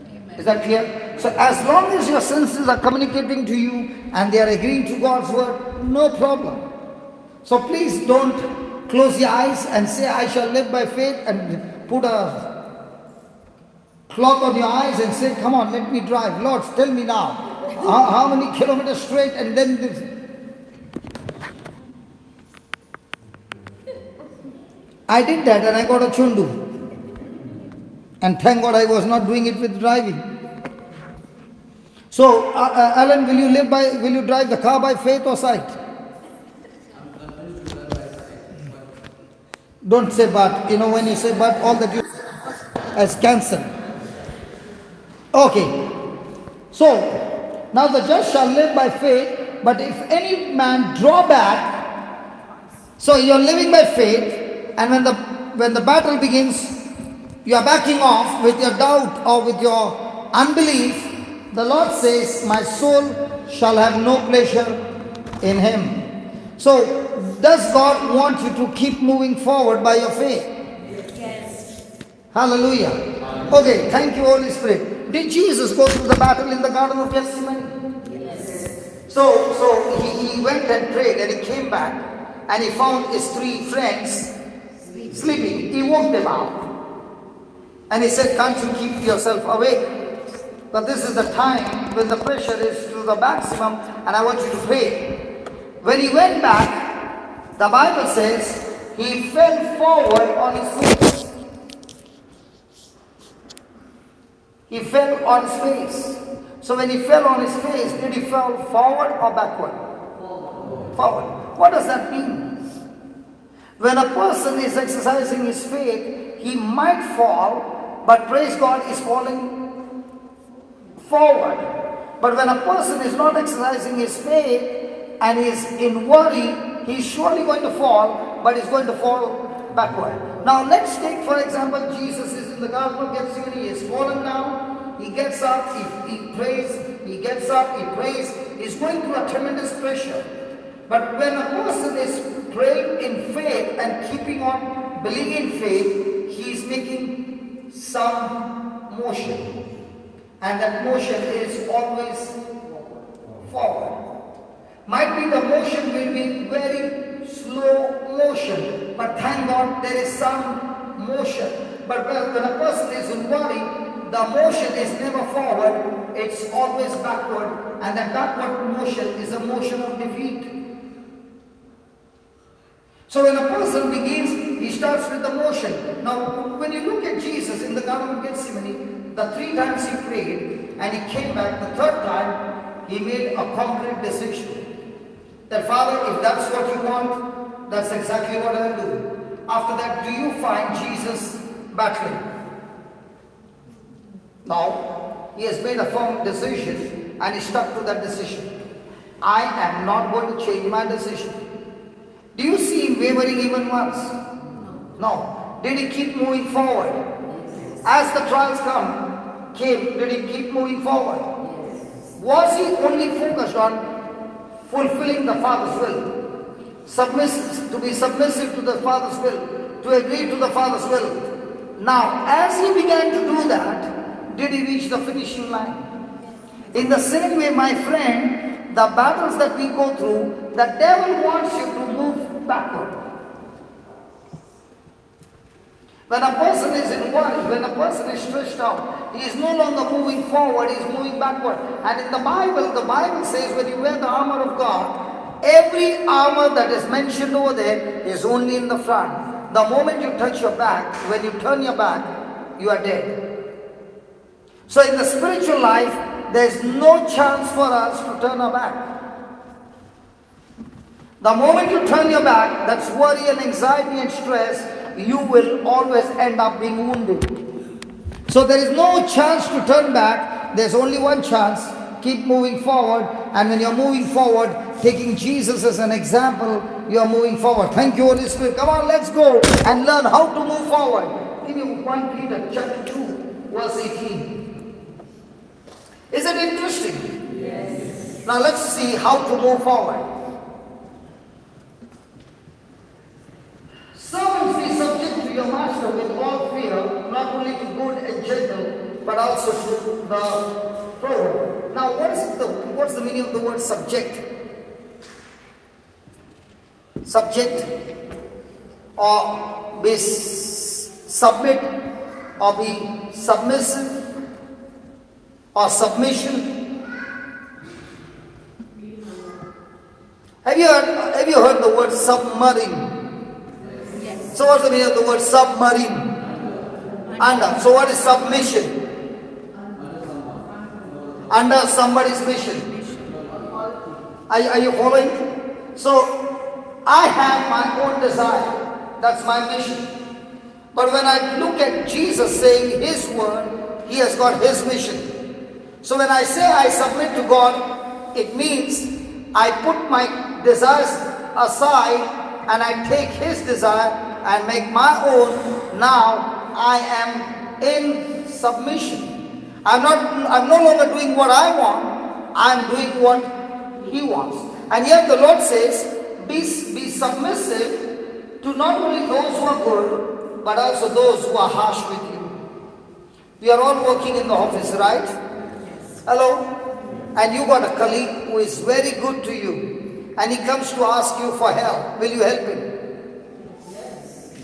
Amen. Is that clear? So as long as your senses are communicating to you and they are agreeing to God's Word, no problem. So please don't close your eyes and say, I shall live by faith, and put a cloth on your eyes and say, come on, let me drive. Lord, tell me now, how many kilometers straight, and then this. I did that and I got a chundu. And thank God I was not doing it with driving. So, Alan, will you drive the car by faith or sight? Don't say but. You know, when you say but, all that you as cancelled. Okay. So, now the just shall live by faith, but if any man draw back, so you're living by faith, and when the battle begins, you are backing off with your doubt or with your unbelief, the Lord says, my soul shall have no pleasure in him. So, does God want you to keep moving forward by your faith? Yes. Hallelujah. Okay, thank you, Holy Spirit. Did Jesus go through the battle in the Garden of Gethsemane? Yes. So he went and prayed and he came back and he found his 3 friends sleeping. He woke them up. And he said, can't you keep yourself awake? But this is the time when the pressure is to the maximum and I want you to pray. When he went back, the Bible says, he fell forward on his face. He fell on his face. So when he fell on his face, did he fall forward or backward? Forward. What does that mean? When a person is exercising his faith, he might fall, but praise God, is falling forward. But when a person is not exercising his faith and is in worry, he's surely going to fall, but he's going to fall backward. Now let's take, for example, Jesus is in the Garden of Gethsemane, he is fallen down, he gets up, he prays, he gets up, he prays, he's going through a tremendous pressure. But when a person is praying in faith and keeping on believing in faith, he is making some motion. And that motion is always forward. Might be the motion will be very slow motion, but thank God there is some motion. But when a person is in worry, the motion is never forward, it's always backward, and that backward motion is a motion of defeat. So when a person begins, he starts with the motion. Now, when you look at Jesus in the Garden of Gethsemane, the 3 times he prayed and he came back, the 3rd time he made a concrete decision. That Father, if that's what you want, that's exactly what I will do. After that, do you find Jesus battling? No. He has made a firm decision and he stuck to that decision. I am not going to change my decision. Do you see him wavering even once? No. Did he keep moving forward? As the trials came, did he keep moving forward? Was he only focused on fulfilling the Father's will? To be submissive to the Father's will, to agree to the Father's will. Now, as he began to do that, did he reach the finishing line? In the same way, my friend, the battles that we go through, the devil wants you to move backward. When a person is in worry, when a person is stressed out, he is no longer moving forward, he is moving backward. And in the Bible says when you wear the armor of God, every armor that is mentioned over there is only in the front. The moment you touch your back, when you turn your back, you are dead. So in the spiritual life, there is no chance for us to turn our back. The moment you turn your back, that's worry and anxiety and stress, you will always end up being wounded. So there is no chance to turn back. There's only one chance. Keep moving forward. And when you're moving forward, taking Jesus as an example, you're moving forward. Thank you, Holy Spirit. Come on, let's go and learn how to move forward. Give me 1 Peter chapter 2, verse 18. Is it interesting? Yes. Now let's see how to move forward. Servants, be subject to your master with all fear, not only to good and gentle, but also to the proud. Now, what's the meaning of the word subject? Subject, or be submit, or be submissive, or submission. Have you heard the word submarine? So what's the meaning of the word submarine? Under. So what is submission? Under somebody's mission. Are you following? So I have my own desire. That's my mission. But when I look at Jesus saying His word, He has got His mission. So when I say I submit to God, it means I put my desires aside and I take His desire and make my own. Now I am in submission. I'm no longer doing what I want. I'm doing what He wants. And yet the Lord says, be submissive to not only those who are good, but also those who are harsh with you. We are all working in the office, right? Yes. Hello? And you got a colleague who is very good to you, and he comes to ask you for help. Will you help him? Yes.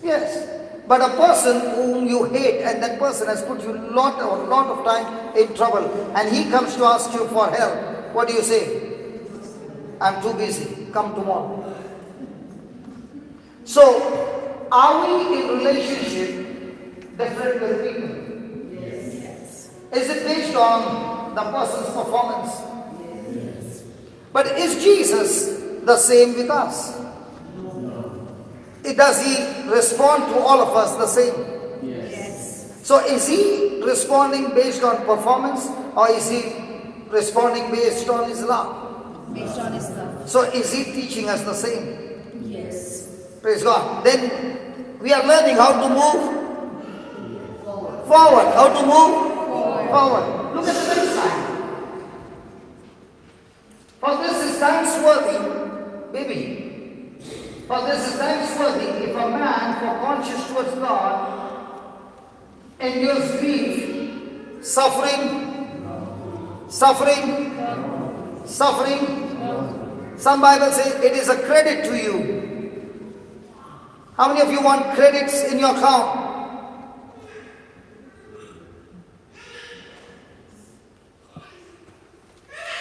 Yes. But a person whom you hate, and that person has put you a lot of time in trouble, and he comes to ask you for help, what do you say? I'm too busy. Come tomorrow. So, are we in relationship different with people? Yes. Is it based on the person's performance? Yes. But is Jesus the same with us? Does He respond to all of us the same? Yes. So is He responding based on performance, or is He responding based on His love? Based on His love. So is He teaching us the same? Yes. Praise God. Then we are learning how to move forward. How to move forward. Look at the next slide. For this is thanksworthy, baby. For this is thanksworthy if a man, for conscience towards God, endures grief, suffering. Some Bible says it is a credit to you. How many of you want credits in your account?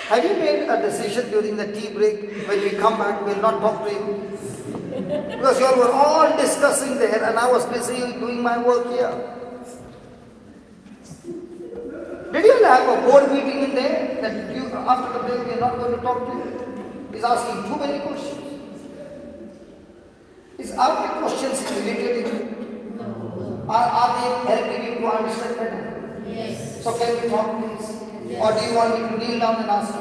Have you made a decision during the tea break? When we come back, we'll not talk to you. Because you all were all discussing there and I was busy doing my work here. Did you have a board meeting in there that you, after the break, we are not going to talk to you? He's asking too many questions. Are the questions irritating you? No. Are they helping you to understand better? Yes. So can we talk, please? Yes. Or do you want me to kneel down and ask you?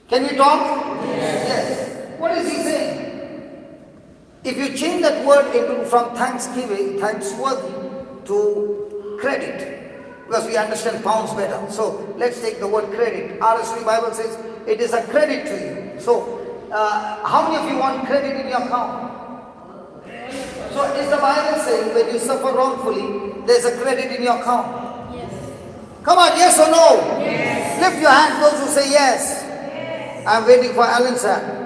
Can we talk? Yes. Yes. What is he saying? If you change that word from thanksgiving, thanksworthy, to credit, because we understand pounds better. So let's take the word credit. RSV Bible says it is a credit to you. So how many of you want credit in your account? So is the Bible saying when you suffer wrongfully, there's a credit in your account? Yes. Come on, yes or no? Yes. Lift your hand, those who say yes. Yes. I'm waiting for Alan's hand.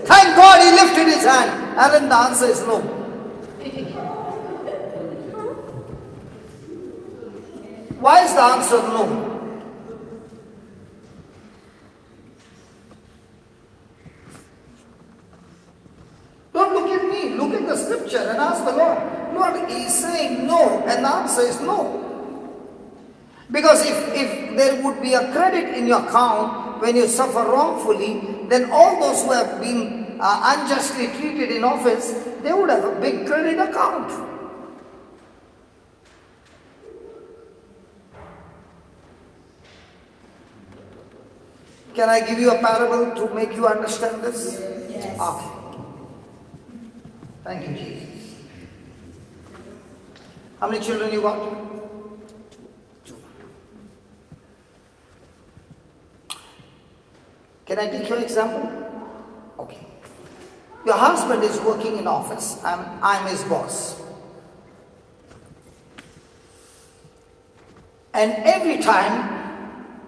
Thank God he lifted his hand. Alan, the answer is no. Why is the answer no? Don't look at me, look at the scripture and ask the Lord. Lord, He is saying no, and the answer is no. Because if there would be a credit in your account when you suffer wrongfully, then all those who have been unjustly treated in office, they would have a big credit account. Can I give you a parable to make you understand this? Yes. Okay. Thank you, Jesus. How many children you got? 2. Can I take your example? Okay. Your husband is working in office and I'm his boss. And every time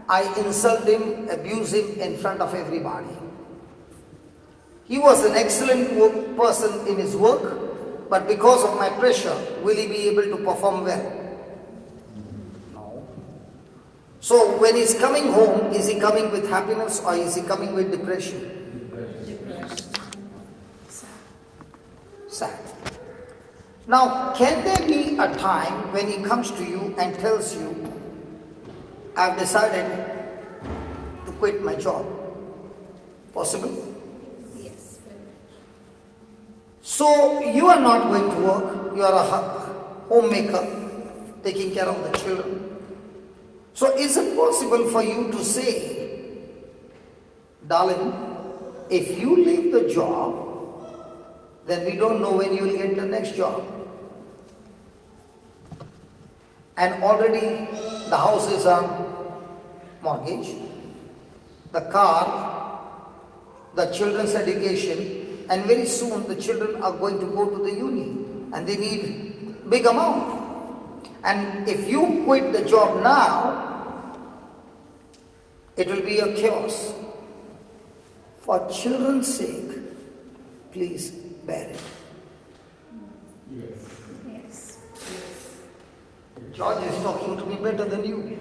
I insult him, abuse him in front of everybody. He was an excellent person in his work, but because of my pressure, will he be able to perform well? No. So when he's coming home, is he coming with happiness or is he coming with depression? Sad. Now, can there be a time when he comes to you and tells you, I've decided to quit my job? Possible? Yes. So, you are not going to work, you are a homemaker, taking care of the children. So, is it possible for you to say, darling, if you leave the job, then we don't know when you will get the next job. And already the house is on mortgage, the car, the children's education, and very soon the children are going to go to the uni and they need big amount. And if you quit the job now, it will be a chaos. For children's sake, please bear it. Yes. George is talking to me better than you.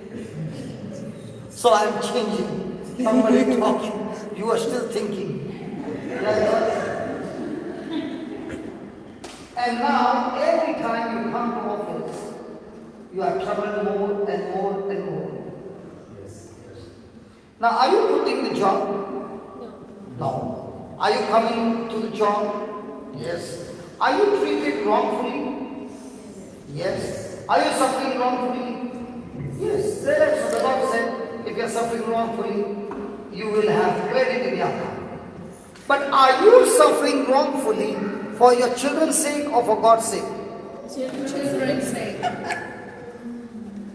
So I am changing. Somebody talking. You are still thinking. And now, every time you come to office, you are troubled more and more and more. Now, are you quitting the job? No. Are you coming to the job? Yes. Are you treated wrongfully? Yes. Are you suffering wrongfully? Yes. So the Lord said, if you are suffering wrongfully, you will have credit in your account. But are you suffering wrongfully for your children's sake or for God's sake? Children's sake.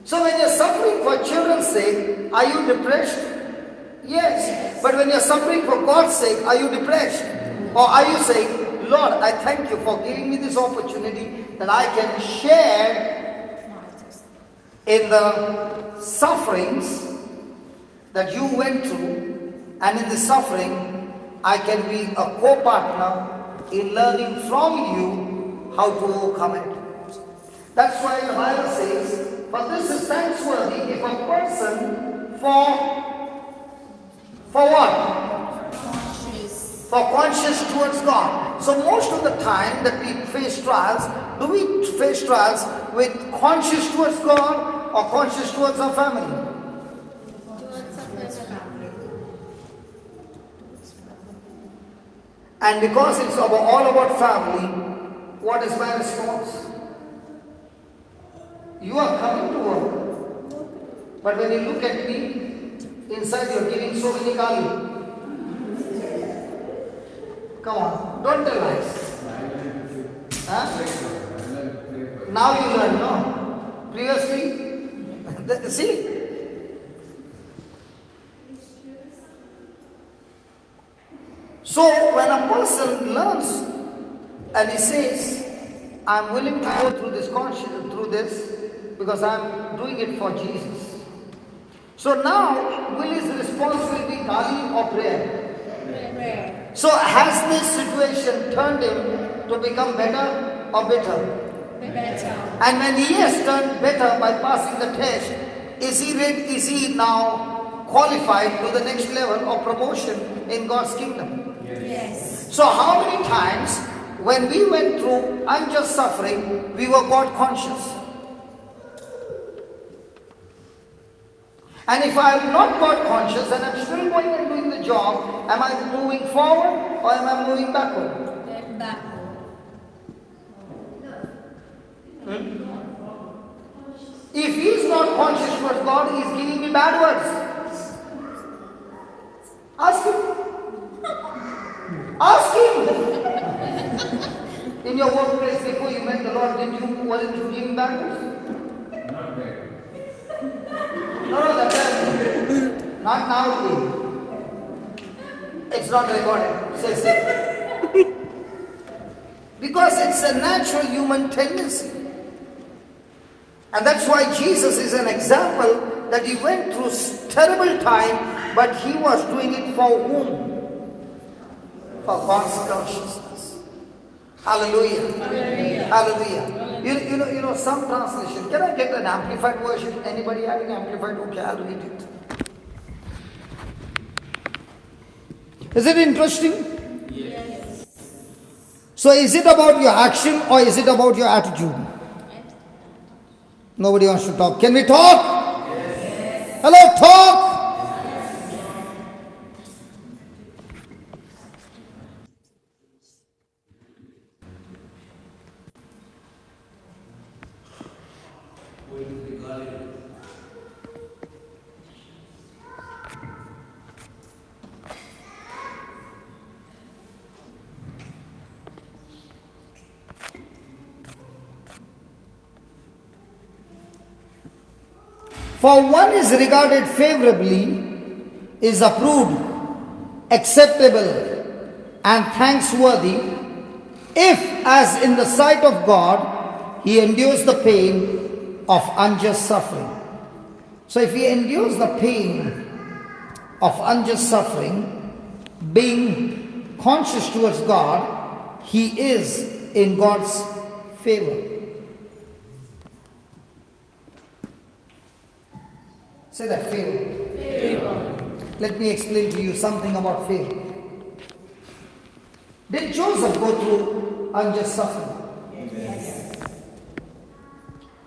So when you're suffering for children's sake, are you depressed? Yes. But when you're suffering for God's sake, are you depressed? Or are you saying, Lord, I thank you for giving me this opportunity that I can share in the sufferings that you went through, and in the suffering, I can be a co-partner in learning from you how to overcome it. That's why the Bible says, but this is thanksworthy if a person for what? For conscience towards God. So most of the time that we face trials, do we face trials with conscience towards God or conscience towards our family? And because it's all about family, what is my response? You are coming to work, but when you look at me, inside you're giving so many kali. Come on, don't tell lies. Huh? Now you learn, no? Previously, see? So when a person learns and he says, I'm willing to go through this because I'm doing it for Jesus. So now, will his responsibility be Kali or prayer? So has this situation turned him to become better or bitter? Better. And when he has turned better by passing the test, is he now qualified to the next level of promotion in God's kingdom? Yes. So how many times when we went through unjust suffering, we were God conscious? And if I am not God conscious and I'm still going and doing the job, am I moving forward or am I moving backward? Backward. If he is not conscious towards God, he is giving me bad words. Ask him. Ask him. In your workplace before you met the Lord, wasn't you giving bad words? Not bad. No, that time. Not now. It's not recorded. Say. Because it's a natural human tendency. And that's why Jesus is an example that he went through terrible time, but he was doing it for whom? For God's consciousness. Hallelujah. Hallelujah. Hallelujah. You know some translation. Can I get an amplified version? Anybody having amplified? Okay, I'll read it. Is it interesting? Yes. So is it about your action or is it about your attitude? Nobody wants to talk. Can we talk? Yes. Hello, talk. For one is regarded favorably, is approved, acceptable, and thanksworthy, if, as in the sight of God, he endures the pain of unjust suffering. So if he endures the pain of unjust suffering, being conscious towards God, he is in God's favor. Say that, favor. Favor. Let me explain to you something about favor. Did Joseph go through unjust suffering? Yes.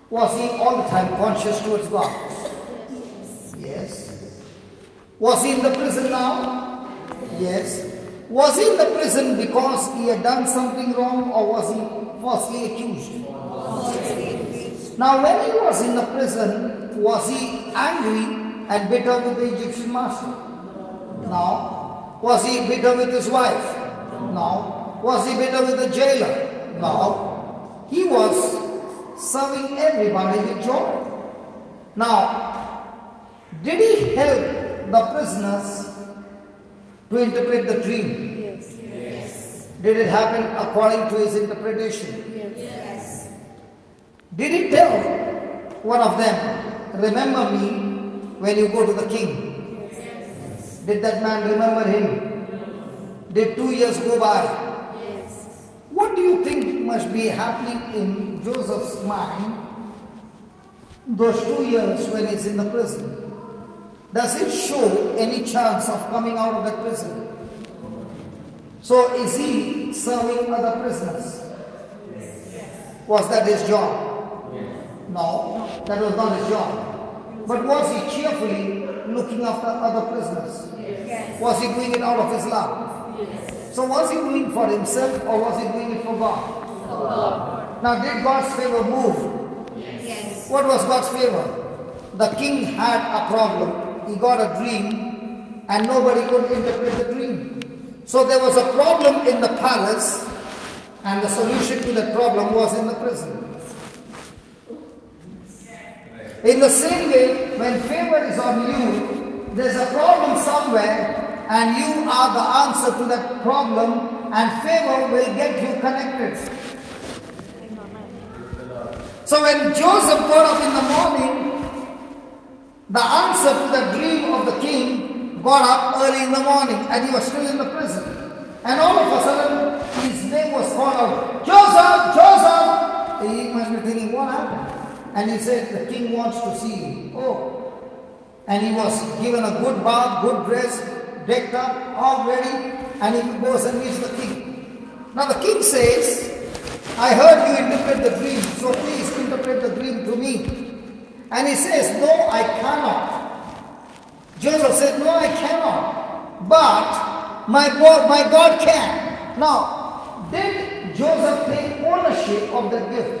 Was he all the time conscious towards God? Yes. Was he in the prison now? Yes. Was he in the prison because he had done something wrong, or was he falsely accused? Now when he was in the prison, was he angry and bitter with the Egyptian master? No. Was he bitter with his wife? No. Was he bitter with the jailer? No. He was serving everybody with joy. Now, did he help the prisoners to interpret the dream? Yes. Yes. Did it happen according to his interpretation? Yes. Did he tell one of them, remember me when you go to the king? Yes. Did that man remember him? Did 2 years go by? Yes. What do you think must be happening in Joseph's mind those 2 years when he's in the prison? Does it show any chance of coming out of that prison? So is he serving other prisoners? Was that his job? No, that was not his job. But was he cheerfully looking after other prisoners? Yes. Was he doing it out of his love? Yes. So was he doing it for himself or was he doing it for God? For God. Now did God's favor move? Yes. What was God's favor? The king had a problem. He got a dream and nobody could interpret the dream. So there was a problem in the palace and the solution to that problem was in the prison. In the same way, when favor is on you, there's a problem somewhere and you are the answer to that problem and favor will get you connected. So when Joseph got up in the morning, the answer to the dream of the king got up early in the morning and he was still in the prison. And all of a sudden, his name was called out, Joseph, Joseph! He must be thinking, what happened? And he said, the king wants to see you. Oh. And he was given a good bath, good dress, decked up, all ready, and he goes and meets the king. Now the king says, I heard you interpret the dream, so please interpret the dream to me. And he says, no, I cannot. Joseph said, no, I cannot. But my God can. Now, did Joseph take ownership of that gift?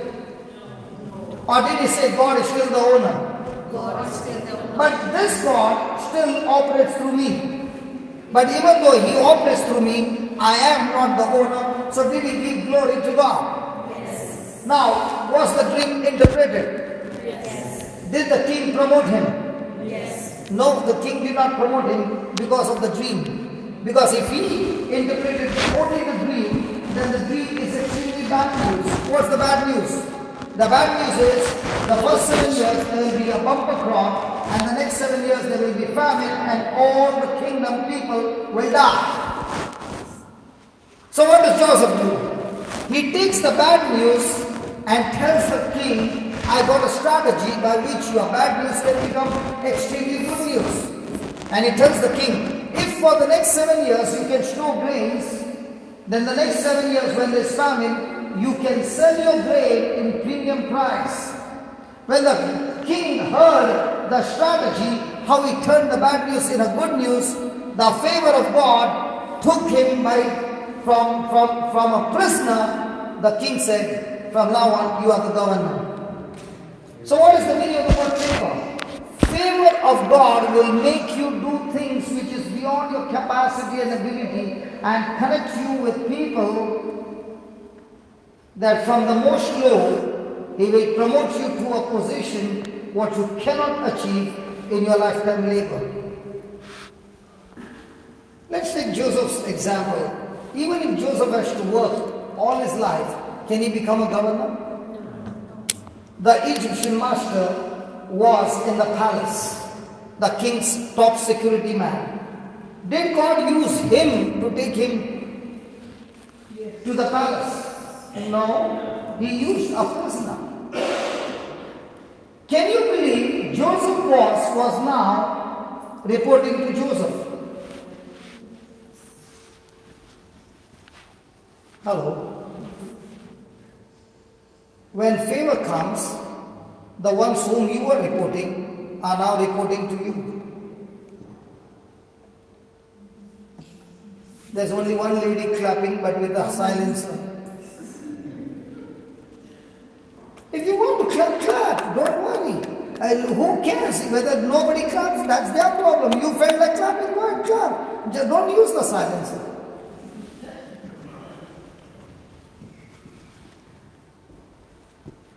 Or did he say God is still the owner? God is still the owner. But this God still operates through me. But even though he operates through me, I am not the owner. So did he give glory to God? Yes. Now, was the dream interpreted? Yes. Did the king promote him? Yes. No, the king did not promote him because of the dream. Because if he interpreted only the dream, then the dream is extremely bad news. What's the bad news? The bad news is, the first 7 years there will be a bumper crop, and the next 7 years there will be famine, and all the kingdom people will die. So what does Joseph do? He takes the bad news and tells the king, I got a strategy by which your bad news can become extremely good news. And he tells the king, if for the next 7 years you can store grains, Then the next 7 years when there's famine, you can sell your grain in premium price. When the king heard the strategy, how he turned the bad news into good news, the favor of God took him from a prisoner. The king said, from now on, you are the governor. So what is the meaning of the word favor? Favor of God will make you do things which is beyond your capacity and ability and connect you with people that from the most low, He will promote you to a position what you cannot achieve in your lifetime labor. Let's take Joseph's example. Even if Joseph has to work all his life, can he become a governor? The Egyptian master was in the palace, the king's top security man. Did God use him to take him to the palace? No, he used a prisoner. Can you believe Joseph's boss was now reporting to Joseph? Hello? When favor comes, the ones whom you were reporting are now reporting to you. There's only one lady clapping, but with a silencer. If you want to clap, clap. Don't worry. Who cares whether nobody claps? That's their problem. You felt like clapping, go ahead, clap. Just don't use the silencer.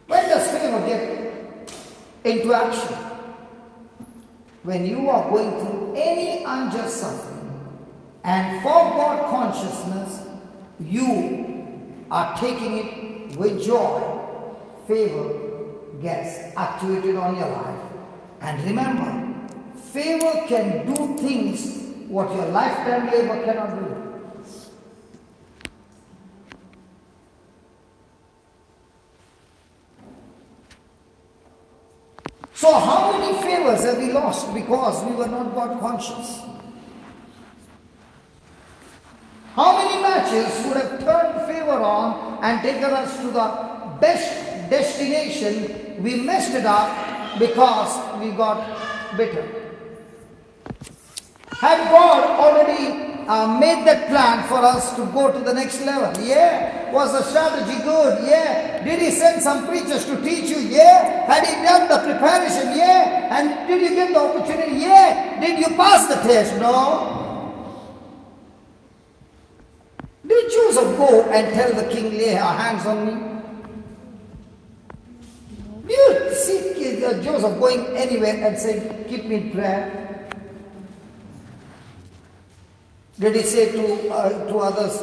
When does favor get into action? When you are going through any unjust suffering and for God consciousness, you are taking it with joy, favor gets activated on your life. And remember, favor can do things what your lifetime labor cannot do. So how many favors have we lost because we were not God conscious? How many matches would have turned favor on and taken us to the best destination? We messed it up because we got bitter. Had God already made that plan for us to go to the next level? Yeah. Was the strategy good? Yeah. Did He send some preachers to teach you? Yeah. Had He done the preparation? Yeah. And did you get the opportunity? Yeah. Did you pass the test? No. Did Joseph go and tell the king, lay your hands on me? Do you see Joseph going anywhere and saying, keep me in prayer? Did he say to others,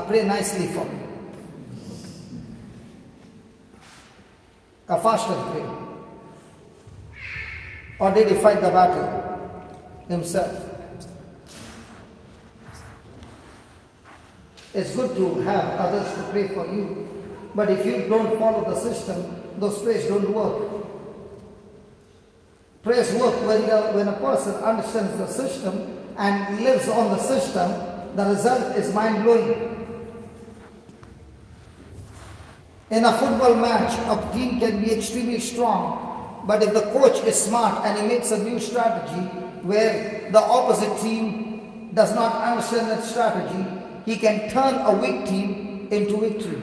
pray nicely for me? Fast and pray. Or did he fight the battle himself? It's good to have others to pray for you. But if you don't follow the system, those prayers don't work. Prayers work when a person understands the system and lives on the system. The result is mind-blowing. In a football match, a team can be extremely strong, but if the coach is smart and he makes a new strategy where the opposite team does not understand that strategy, he can turn a weak team into victory.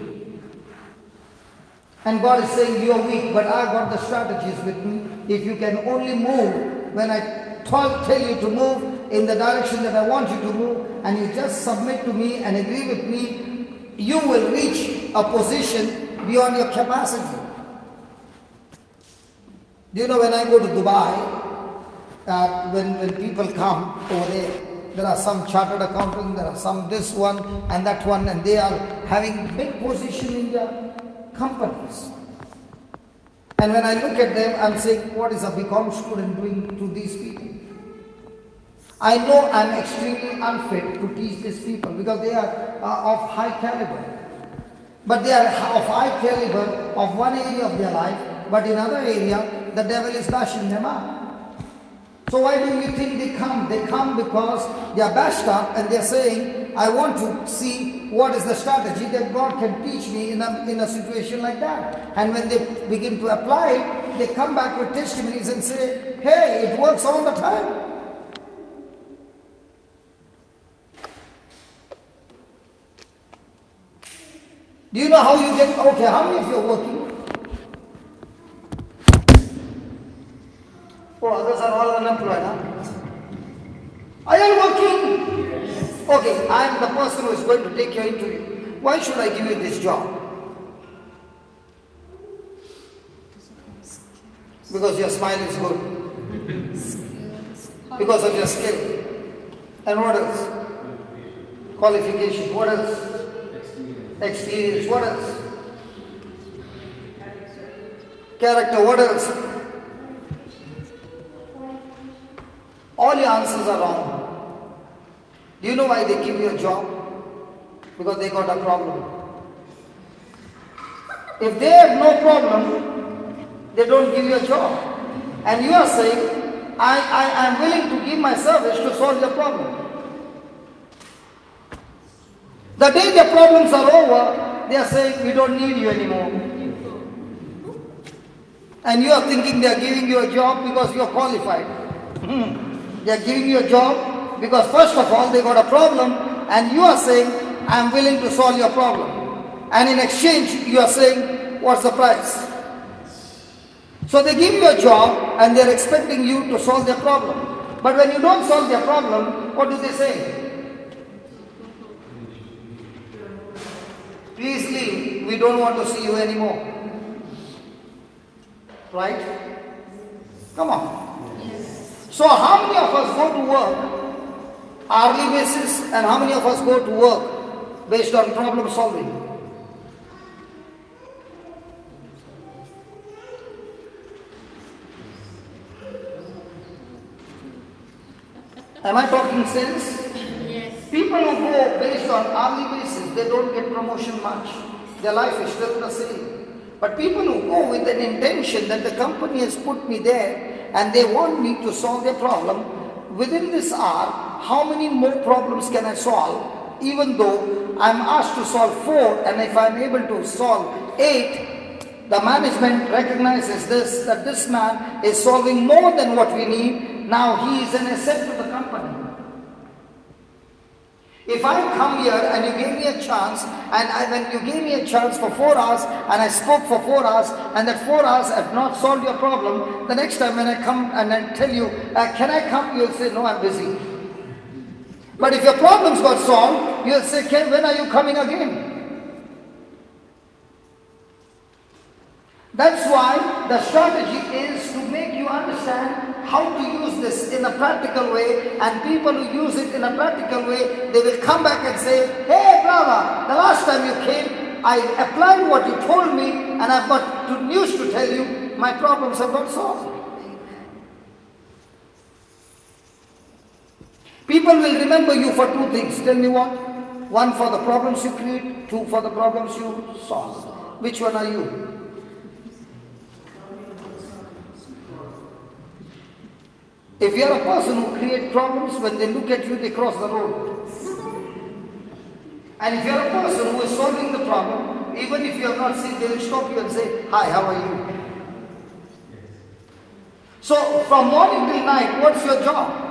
And God is saying, you are weak, but I got the strategies with me. If you can only move when I tell you to move in the direction that I want you to move, and you just submit to me and agree with me, you will reach a position beyond your capacity. Do you know, when I go to Dubai, when people come over there are some chartered accountants, there are some this one and that one, and they are having big position in their companies. And when I look at them, I'm saying, what is a BCom student doing to these people? I know I'm extremely unfit to teach these people because they are of high caliber. But they are of high caliber of one area of their life, but in other area, the devil is bashing them up. So why do you think they come? They come because they are bashed up and they are saying, I want to see what is the strategy that God can teach me in a situation like that. And when they begin to apply it, they come back with testimonies and say, hey, it works all the time. Do you know how you get, okay, how many of you are working? Oh, others are all unemployed, huh? Are you working? Yes. Okay, I am the person who is going to take your interview. Why should I give you this job? Because your smile is good. Because of your skill. And what else? Qualification. What else? Experience. What else? Character. What else? All your answers are wrong. Do you know why they give you a job? Because they got a problem. If they have no problem, they don't give you a job. And you are saying, I am willing to give my service to solve your problem. The day their problems are over, they are saying, we don't need you anymore. And you are thinking they are giving you a job because you are qualified. They are giving you a job because first of all they got a problem, and you are saying, I am willing to solve your problem. And in exchange you are saying, what's the price? So they give you a job and they are expecting you to solve their problem. But when you don't solve their problem, what do they say? Please leave, we don't want to see you anymore. Right? Come on. So how many of us go to work hourly basis, and how many of us go to work based on problem solving? Am I talking sense? Yes. People who go based on hourly basis, they don't get promotion much. Their life is still the same. But people who go with an intention that the company has put me there and they want me to solve their problem, within this hour, how many more problems can I solve? Even though I'm asked to solve 4, and if I'm able to solve 8, the management recognizes this, that this man is solving more than what we need. Now he is an asset to the company. If I come here and you gave me a chance, and when you gave me a chance for 4 hours, and I spoke for 4 hours, and that 4 hours have not solved your problem, the next time when I come and I tell you, can I come? You'll say, no, I'm busy. But if your problems got solved, you'll say, when are you coming again? That's why the strategy is to make you understand how to use this in a practical way, and people who use it in a practical way, they will come back and say, hey brother, the last time you came, I applied what you told me, and I've got good news to tell you, my problems have got solved. People will remember you for 2 things. Tell me what? 1 for the problems you create, 2 for the problems you solve. Which one are you? If you are a person who creates problems, when they look at you, they cross the road. And if you are a person who is solving the problem, even if you have not seen, they will stop you and say, hi, how are you? So, from morning till night, what's your job?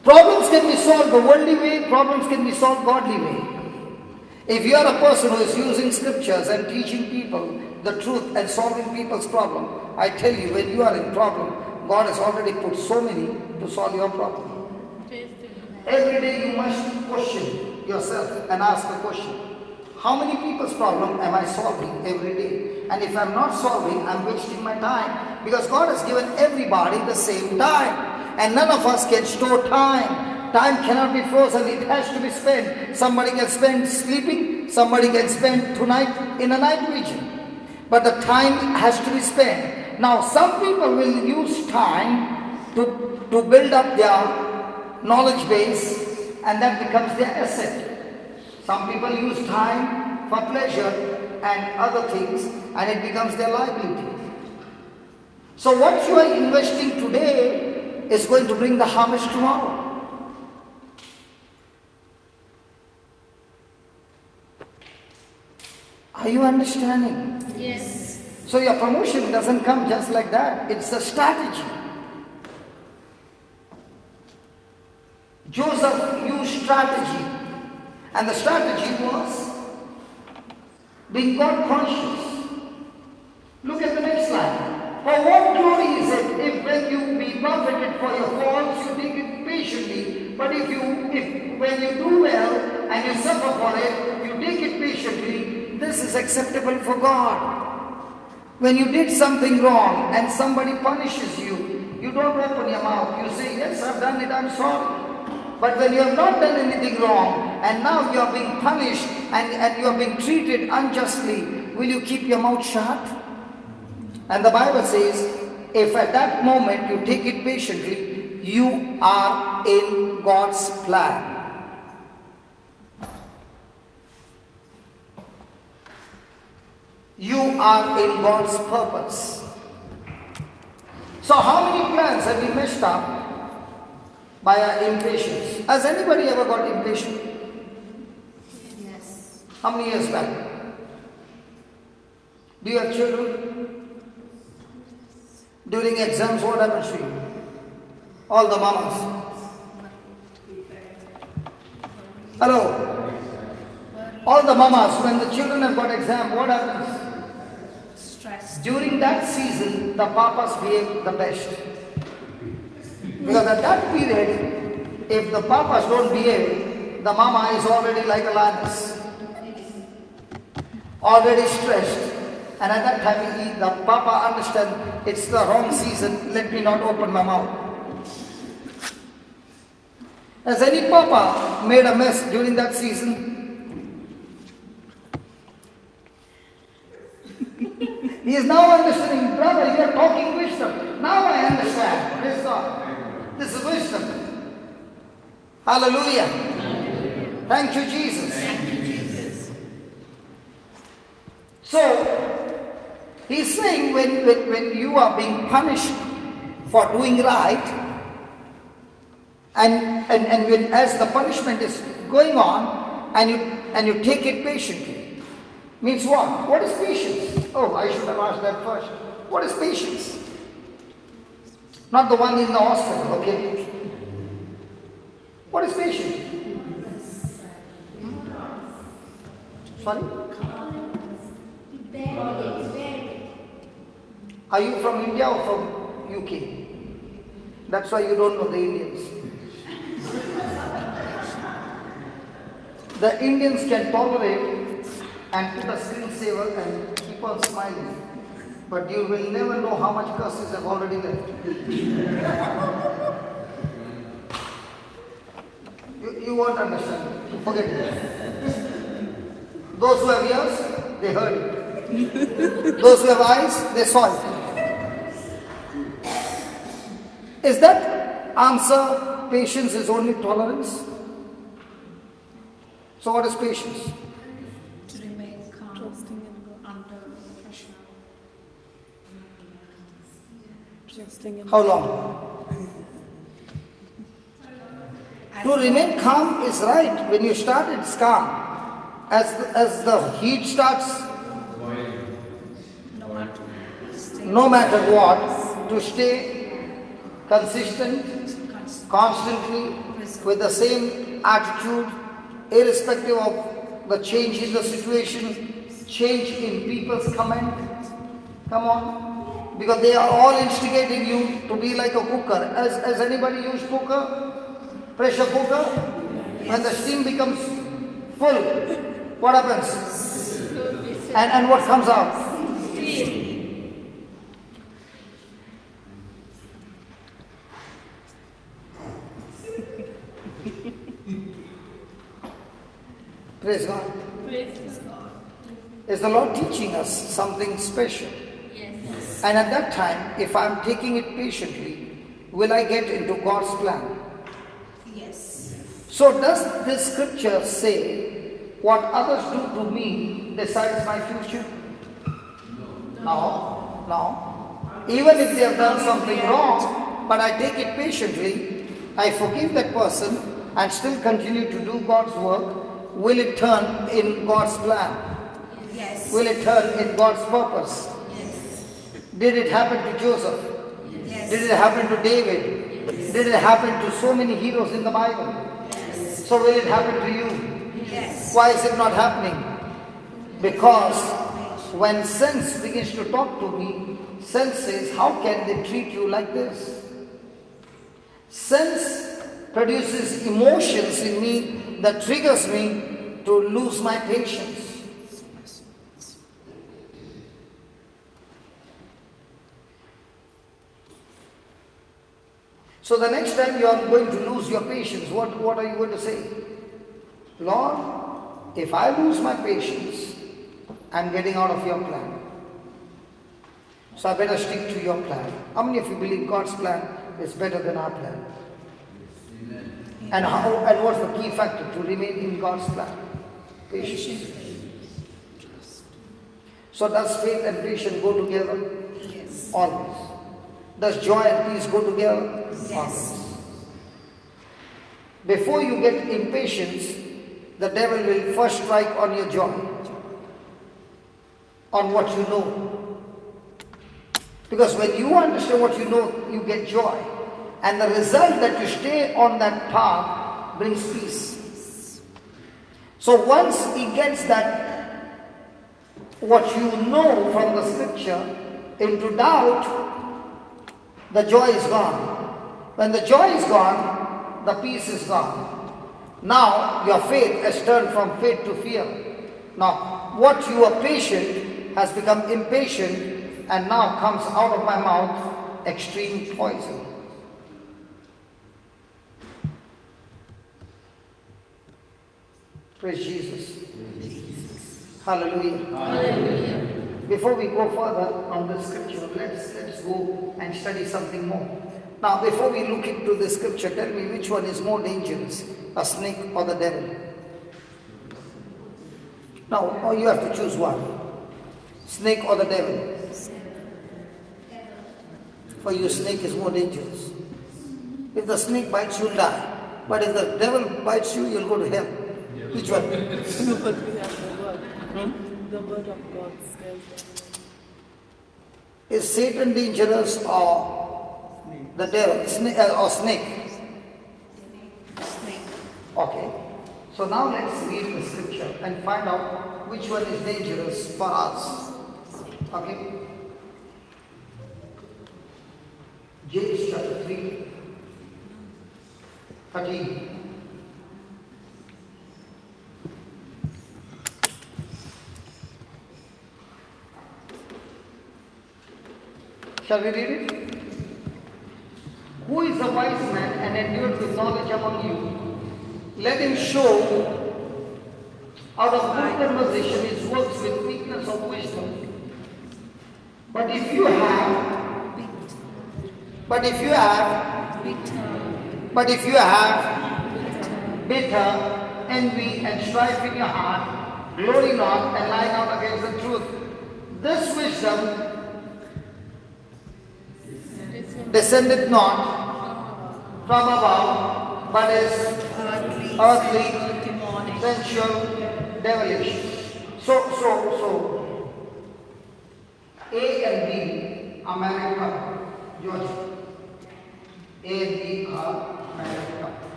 Problems can be solved the worldly way, problems can be solved godly way. If you are a person who is using scriptures and teaching people the truth and solving people's problem, I tell you, when you are in problem, God has already put so many to solve your problem. Every day you must question yourself and ask the question, how many people's problem am I solving every day? And if I'm not solving, I'm wasting my time, because God has given everybody the same time. And none of us can store time. Time cannot be frozen, it has to be spent. Somebody can spend sleeping, somebody can spend tonight in a night vision. But the time has to be spent. Now some people will use time to build up their knowledge base, and that becomes their asset. Some people use time for pleasure and other things, and it becomes their liability. So what you are investing today is going to bring the harvest tomorrow. Are you understanding? Yes. So your promotion doesn't come just like that. It's a strategy. Joseph used strategy. And the strategy was being God conscious. Look at the next line. For what glory is it if when you be buffeted for your faults, you take it patiently? But if when you do well and you suffer for it, you take it patiently, this is acceptable for God. When you did something wrong and somebody punishes you, you don't open your mouth. You say, yes, I've done it, I'm sorry. But when you have not done anything wrong and now you are being punished and you are being treated unjustly, will you keep your mouth shut? And the Bible says, if at that moment you take it patiently, you are in God's plan. You are in God's purpose. So how many plans have we messed up by our impatience? Has anybody ever got impatient? Yes. How many years back? Do you have children? During exams, what happens to you? All the mamas. Hello? All the mamas, when the children have got exam, what happens? Stress. During that season, the papas behave the best. Because at that period, if the papas don't behave, the mama is already like a lioness. Already stressed. And at that time, the papa understands it's the wrong season, let me not open my mouth. Has any papa made a mess during that season? He is now understanding, brother, you are talking wisdom. Now I understand. Praise God. This is wisdom. Hallelujah. Thank you, Jesus. Thank you, Jesus. So, he's saying when you are being punished for doing right, and when, as the punishment is going on, and you take it patiently, means what? What is patience? Oh, I should have asked that first. What is patience? Not the one in the hospital, okay? What is patience? Sorry? Are you from India or from UK? That's why you don't know the Indians. The Indians can tolerate and put a screensaver and keep on smiling. But you will never know how much curses have already left. You won't understand. You forget it. Those who have ears, they heard it. Those who have eyes, they saw it. Is that answer, patience is only tolerance? So what is patience? To remain calm under pressure. How long? To remain calm is right. When you start, it's calm. As the heat starts, no matter what, to stay consistent, constantly, with the same attitude, irrespective of the change in the situation, change in people's comment. Come on. Because they are all instigating you to be like a cooker. Has anybody used cooker? Pressure cooker? When the steam becomes full, what happens? And what comes out? Praise God. Praise God. Is the Lord teaching us something special? Yes. And at that time, if I'm taking it patiently, will I get into God's plan? Yes. So does this scripture say what others do to me decides my future? No. No. Even if they have done something wrong, but I take it patiently, I forgive that person and still continue to do God's work, will it turn in God's plan? Yes. will it turn in God's purpose? Yes. Did it happen to Joseph? Yes. Did it happen to David? Did it happen to so many heroes in the Bible? Yes. So will it happen to you? Yes. Why is it not happening? Because when sense begins to talk to me, sense says, how can they treat you like this? Sense produces emotions in me that triggers me to lose my patience. So the next time you are going to lose your patience, what are you going to say? Lord, if I lose my patience, I'm getting out of your plan. So I better stick to your plan. How many of you believe God's plan is better than our plan? And what's the key factor to remain in God's plan? Patience. So does faith and patience go together? Yes. Always. Does joy and peace go together? Yes. Always. Before you get impatience, the devil will first strike on your joy, on what you know. Because when you understand what you know, you get joy. And the result that you stay on that path brings peace. So once he gets that, what you know from the scripture, into doubt, the joy is gone. When the joy is gone, the peace is gone. Now your faith has turned from faith to fear. Now what you are patient has become impatient, and now comes out of my mouth extreme poison. Praise Jesus. Hallelujah. Hallelujah. Before we go further on the scripture, let's go and study something more. Now, before we look into the scripture, tell me which one is more dangerous, a snake or the devil? Now, you have to choose one. Snake or the devil? For you, snake is more dangerous. If the snake bites, you'll die. But if the devil bites you, you'll go to hell. Which one? No, but we have the word. The word of God says. Is Satan dangerous or the devil, or snake? Snake. Okay. So now let's read the scripture and find out which one is dangerous for us. Okay. James chapter 3, 13. Shall we read it? Who is the wise man and endued with knowledge among you? Let him show out of good conversation his works with meekness of wisdom. But if you have bitter envy and strife in your heart, glory not and lie not against the truth. This wisdom descended not from above, but is earthly, sensual, devilish. So, A and B are married couple. George. A and B are married couple.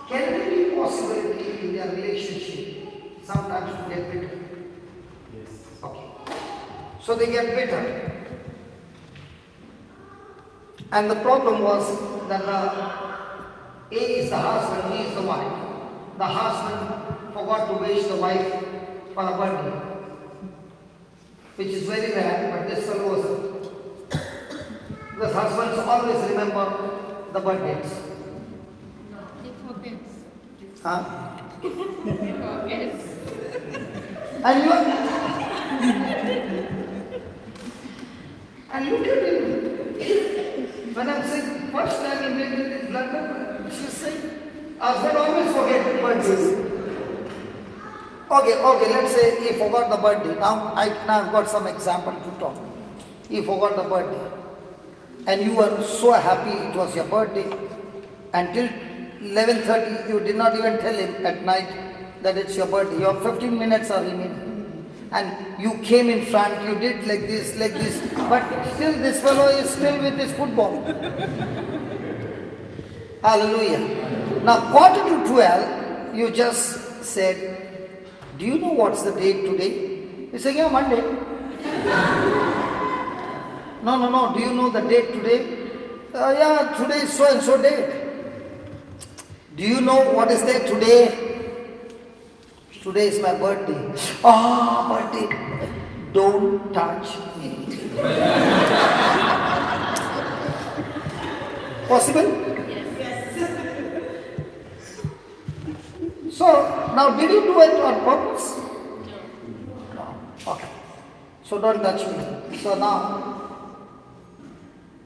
Can there be possibility in their relationship sometimes to get bitter? Yes. Okay. So they get bitter. And the problem was that A is the husband, B is the wife. The husband forgot to wish the wife for a birthday, which is very rare, but this one wasn't. Because husbands always remember the birthdays. He forgets. Huh? He forgets. And look at him. When I'm saying first time he made it in London, she's saying, husband always forget birthdays. Okay, let's say he forgot the birthday. Now I've got some example to talk. He forgot the birthday. And you were so happy it was your birthday. Until 11:30 you did not even tell him at night that it's your birthday. Your 15 minutes are remaining. And you came in front, you did like this, but still this fellow is still with his football. Hallelujah. Now 11:45, you just said, do you know what's the date today? He said, yeah, Monday. No, do you know the date today? Yeah, today is so and so date. Do you know what is there today? Today is my birthday. Birthday. Don't touch me. Possible? So, now did you do it on purpose? No. Okay. So don't touch me. So now,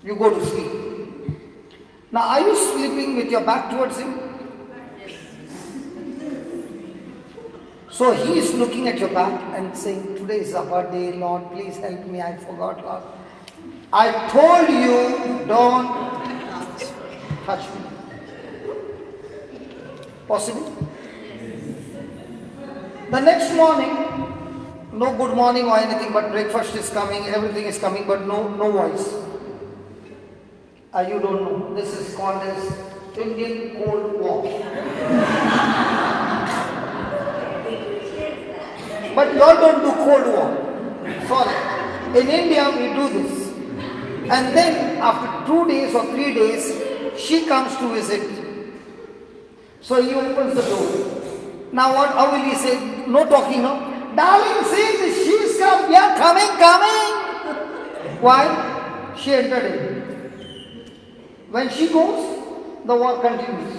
you go to sleep. Now are you sleeping with your back towards him? So he is looking at your back and saying, today is a birthday, Lord, please help me, I forgot, Lord. I told you, don't touch me. Possible? The next morning, no good morning or anything, but breakfast is coming, everything is coming, but no voice. You don't know. This is called as Indian Cold War. But you all don't do Cold War. Sorry. In India, we do this. And then, after 2 days or 3 days, she comes to visit. So he opens the door. Now how will he say? No talking, no? Darling, see, she's come. Yeah, coming. Why? She entered in. When she goes, the war continues.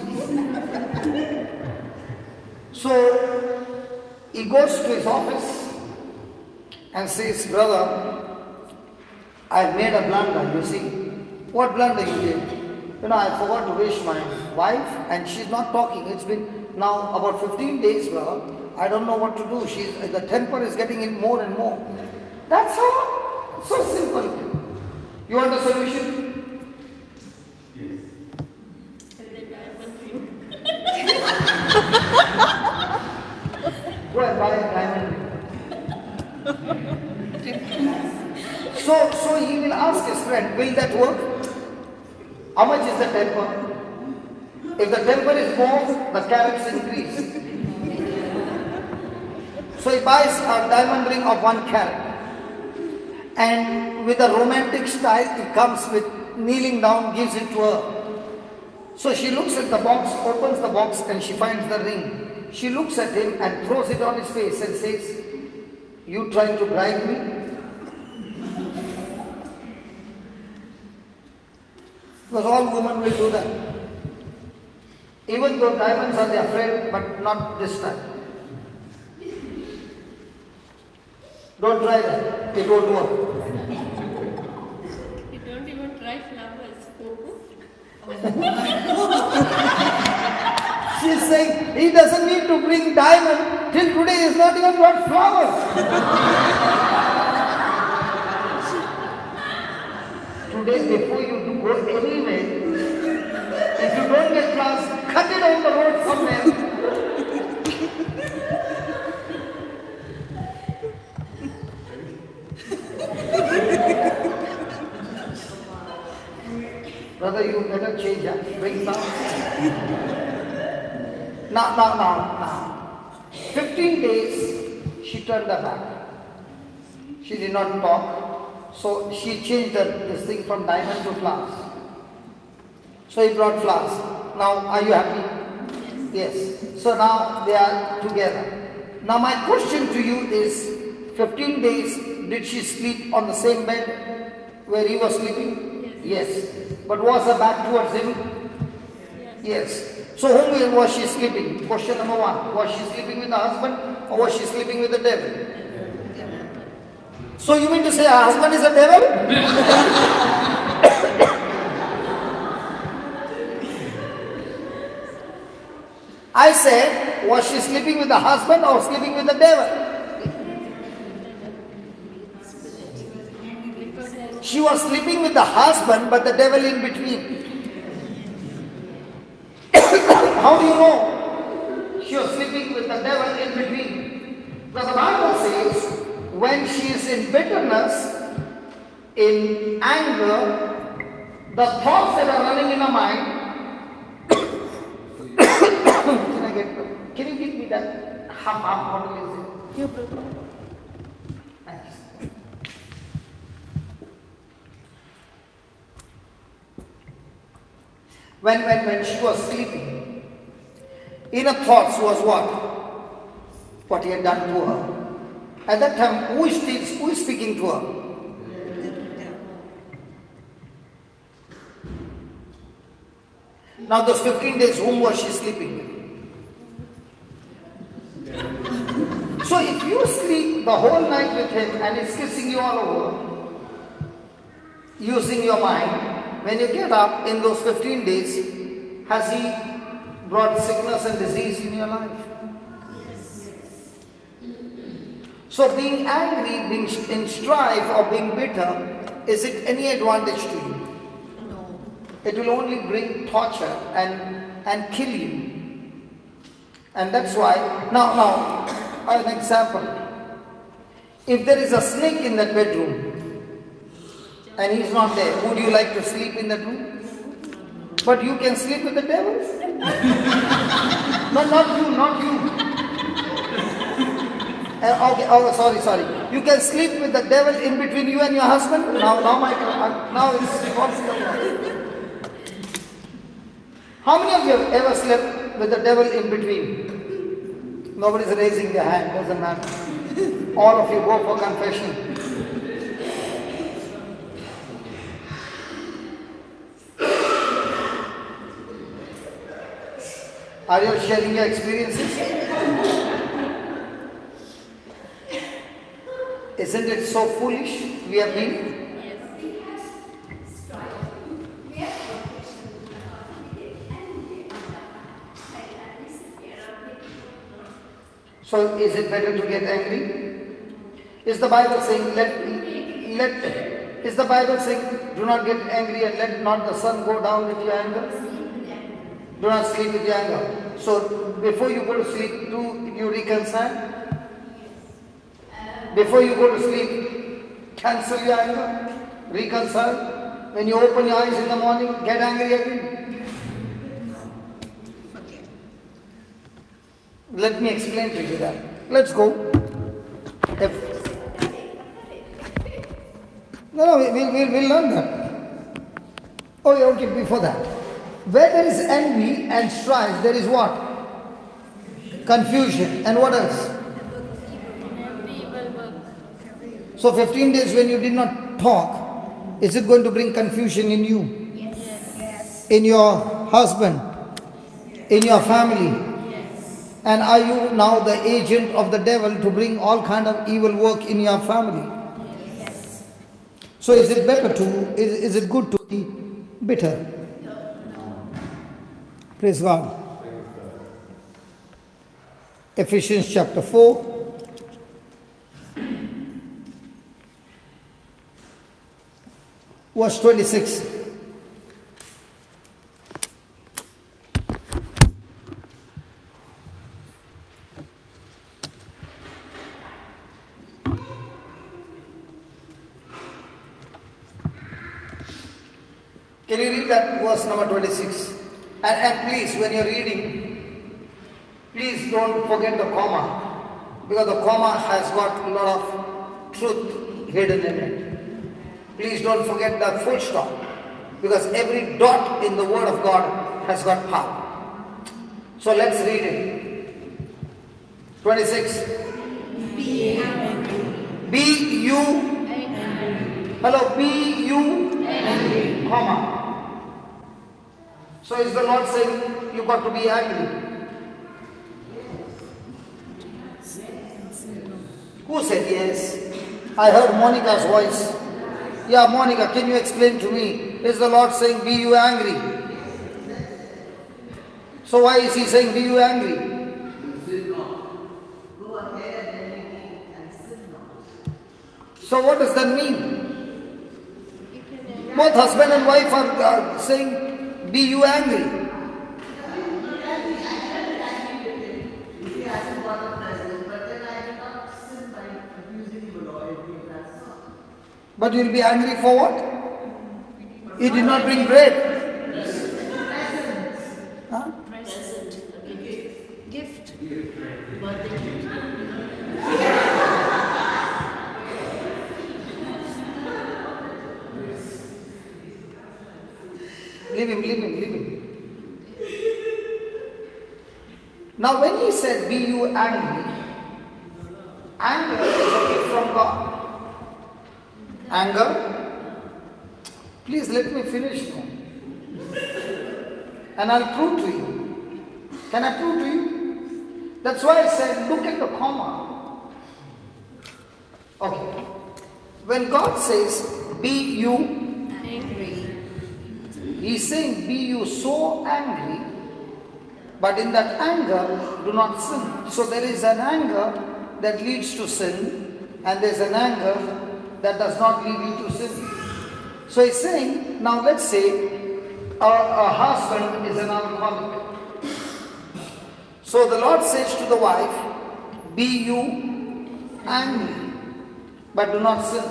So, he goes to his office and says, brother, I made a blunder, you see. What blunder you did? I forgot to wish my wife and she's not talking. It's been now about 15 days, brother. I don't know what to do. The temper is getting in more and more. That's all. So simple. You want a solution? And then I went to you. Go and buy a diamond. So he will ask his friend, will that work? How much is the temper? If the temper is more, the carats increase. So he buys a diamond ring of 1 carat. And with a romantic style, he comes with kneeling down, gives it to her. So she looks at the box, opens the box, and she finds the ring. She looks at him and throws it on his face and says, you trying to bribe me? Because all women will do that. Even though diamonds are their friend, but not this time. Don't try that. It won't work. You don't even try flowers. She's saying he doesn't need to bring diamond. Till today he's not even got flowers. Today before you go anywhere, if you don't get flowers, cut it on the road somewhere. Brother, you better change that. Bring flowers. Now. 15 days, she turned her back. She did not talk. So she changed this thing from diamond to flowers. So he brought flowers. Now, are you happy? Yes. So now they are together. Now my question to you is, 15 days, did she sleep on the same bed where he was sleeping? Yes. But was her back towards him? Yes. So whom was she sleeping? Question number 1. Was she sleeping with the husband or was she sleeping with the devil? So you mean to say her husband is a devil? I said, was she sleeping with the husband or sleeping with the devil? She was sleeping with the husband, but the devil in between. How do you know she was sleeping with the devil in between? Because the Bible says, when she is in bitterness, in anger, the thoughts that are running in her mind, can you give me that half bottle? Is it? Here, brother. Thanks. When she was sleeping, inner thoughts was what? What he had done to her. At that time, who is speaking to her? Now those 15 days, whom was she sleeping with? So if you sleep the whole night with him and he's kissing you all over, using your mind, when you get up in those 15 days, has he brought sickness and disease in your life? So being angry, being in strife or being bitter, is it any advantage to you? No. It will only bring torture and kill you. And that's why, now, an example. If there is a snake in that bedroom and he's not there, would you like to sleep in that room? But you can sleep with the devil? No, not you. Okay, oh, sorry. You can sleep with the devil in between you and your husband? Now it's possible. How many of you have ever slept with the devil in between? Nobody's raising their hand, doesn't matter. All of you go for confession. Are you sharing your experiences? Isn't it so foolish we have been? So is it better to get angry? Is the Bible saying is the Bible saying do not get angry and let not the sun go down with your anger? Do not sleep with your anger. So before you go to sleep, do you reconcile? Before you go to sleep, cancel your anger, reconcile. When you open your eyes in the morning, get angry again. Let me explain to you that. Let's go. We'll learn that. Oh, yeah, okay, before that. Where there is envy and strife, there is what? Confusion. And what else? So 15 days when you did not talk, is it going to bring confusion in you? Yes. In your husband? In your family? Yes. And are you now the agent of the devil to bring all kind of evil work in your family? Yes. So is it better to, is it good to be bitter? Praise God. Ephesians chapter 4. Verse 26. Can you read that verse number 26? And please, when you're reading, please don't forget the comma, because the comma has got a lot of truth hidden in it. Please don't forget the full stop, because every dot in the Word of God has got power. So let's read it. 26. Be angry. Be you. Hello, be you. Angry. Comma. So is the Lord saying you got to be angry? Who said yes? I heard Monica's voice. Yeah, Monica, can you explain to me? Is the Lord saying be you angry? So why is he saying be you angry? Go ahead and sin not. So what does that mean? Both husband and wife are saying be you angry. He hasn't got a present, but then I did not sin by abusing you, Lord. But you'll be angry for what? He did not bring bread. Huh? Present. Gift. Birthday gift. Leave him. Now when he said, be you angry, anger is a gift from God. Anger, please let me finish now. And I'll prove to you. Can I prove to you? That's why I said, look at the comma. Okay. When God says, be you Angry. He's saying, be you so angry, but in that anger, do not sin. So there is an anger that leads to sin, and there's an anger that does not lead you to sin. So he's saying, now let's say a husband is an alcoholic. So the Lord says to the wife, be you angry, but do not sin.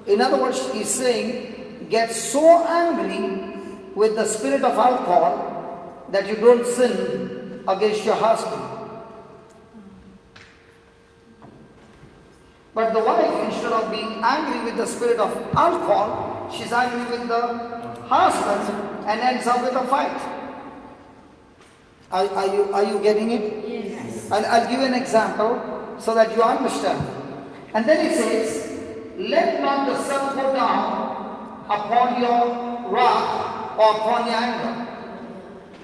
In other words, he's saying, get so angry with the spirit of alcohol that you don't sin against your husband. But the wife, instead of being angry with the spirit of alcohol, she's angry with the husband and ends up with a fight. Are you getting it? Yes. I'll give you an example so that you understand. And then he says, let not the sun go down upon your wrath or upon your anger.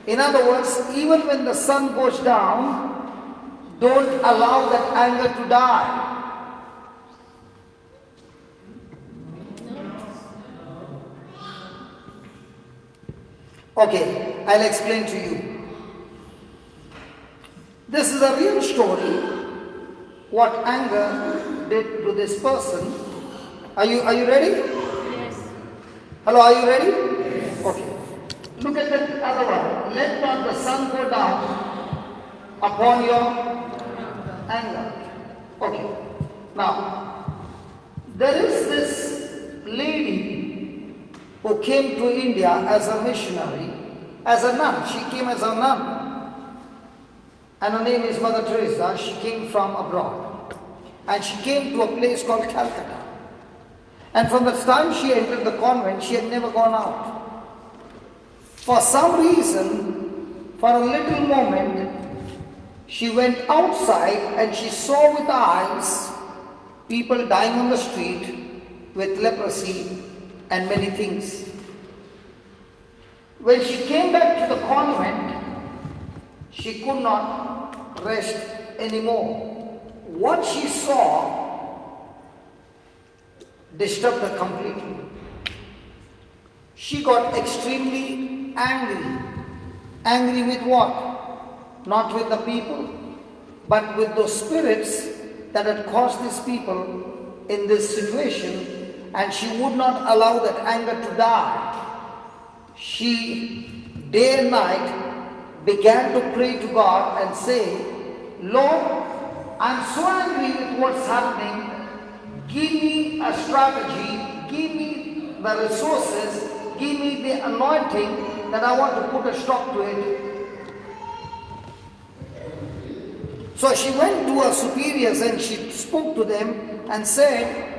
In other words, even when the sun goes down, don't allow that anger to die. Okay, I'll explain to you. This is a real story, what anger did to this person. Are you ready? Yes. Hello, are you ready? Yes. Okay. Look at the other one. Let not the sun go down upon your anger. Okay. Now, there is this lady who came to India as a missionary, as a nun. She came as a nun. And her name is Mother Teresa. She came from abroad. And she came to a place called Calcutta. And from the time she entered the convent, she had never gone out. For some reason, for a little moment, she went outside and she saw with her eyes people dying on the street with leprosy and many things. When she came back to the convent, she could not rest anymore. What she saw disturbed her completely. She got extremely angry. Angry with what? Not with the people, but with those spirits that had caused these people in this situation, and she would not allow that anger to die. She, day and night, began to pray to God and say, Lord, I'm so angry with what's happening. Give me a strategy, give me the resources, give me the anointing that I want to put a stop to it. So she went to her superiors and she spoke to them and said,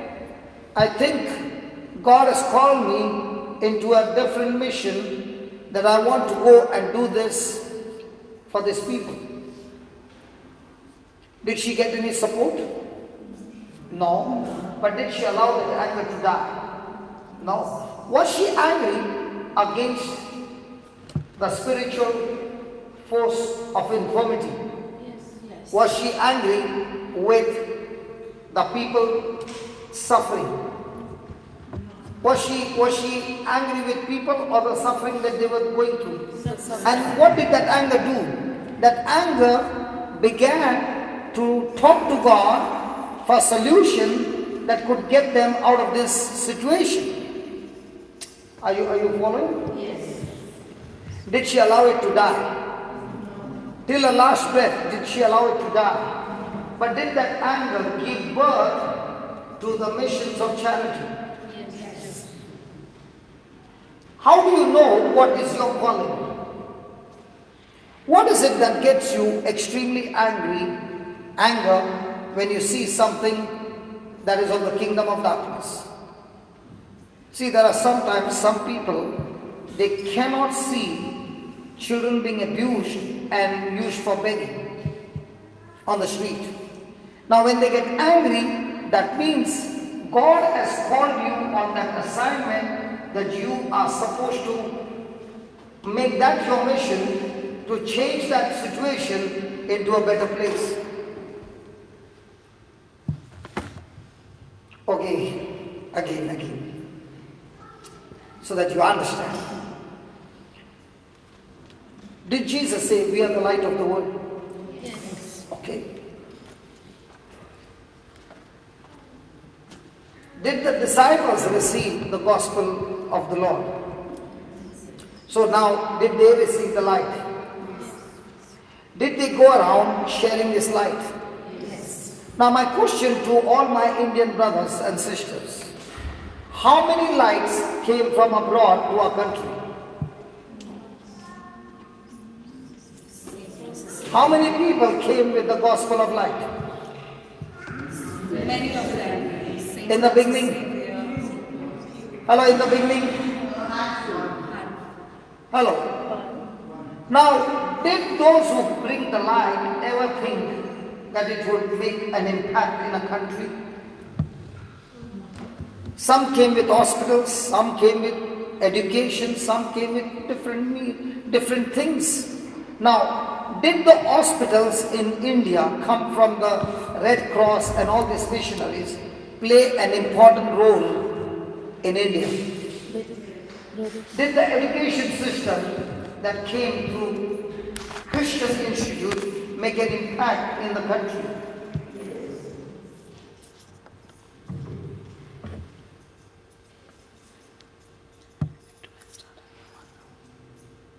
I think God has called me into a different mission, that I want to go and do this for these people. Did she get any support? No. But did she allow that anger to die? No. Was she angry against the spiritual force of infirmity? Yes. Was she angry with the people suffering? Was she angry with people or the suffering that they were going through? And what did that anger do? That anger began to talk to God for a solution that could get them out of this situation. Are you following? Yes. Did she allow it to die? Till her last breath, did she allow it to die? But did that anger give birth to the missions of charity? How do you know what is your calling? What is it that gets you extremely anger when you see something that is of the kingdom of darkness? See, there are sometimes some people, they cannot see children being abused and used for begging on the street. Now when they get angry, that means God has called you on that assignment that you are supposed to make that your mission to change that situation into a better place. Okay, again. So that you understand. Did Jesus say we are the light of the world? Yes. Okay. Did the disciples receive the gospel of the Lord? So now, did they receive the light? Did they go around sharing this light? Yes. Now my question to all my Indian brothers and sisters, how many lights came from abroad to our country? How many people came with the gospel of light? Many of them. In the beginning? Hello, in the beginning? Hello. Now, did those who bring the light ever think that it would make an impact in a country? Some came with hospitals, some came with education, some came with different things. Now, did the hospitals in India come from the Red Cross and all these missionaries play an important role in India? Did the education system that came through Christian Institute make an impact in the country?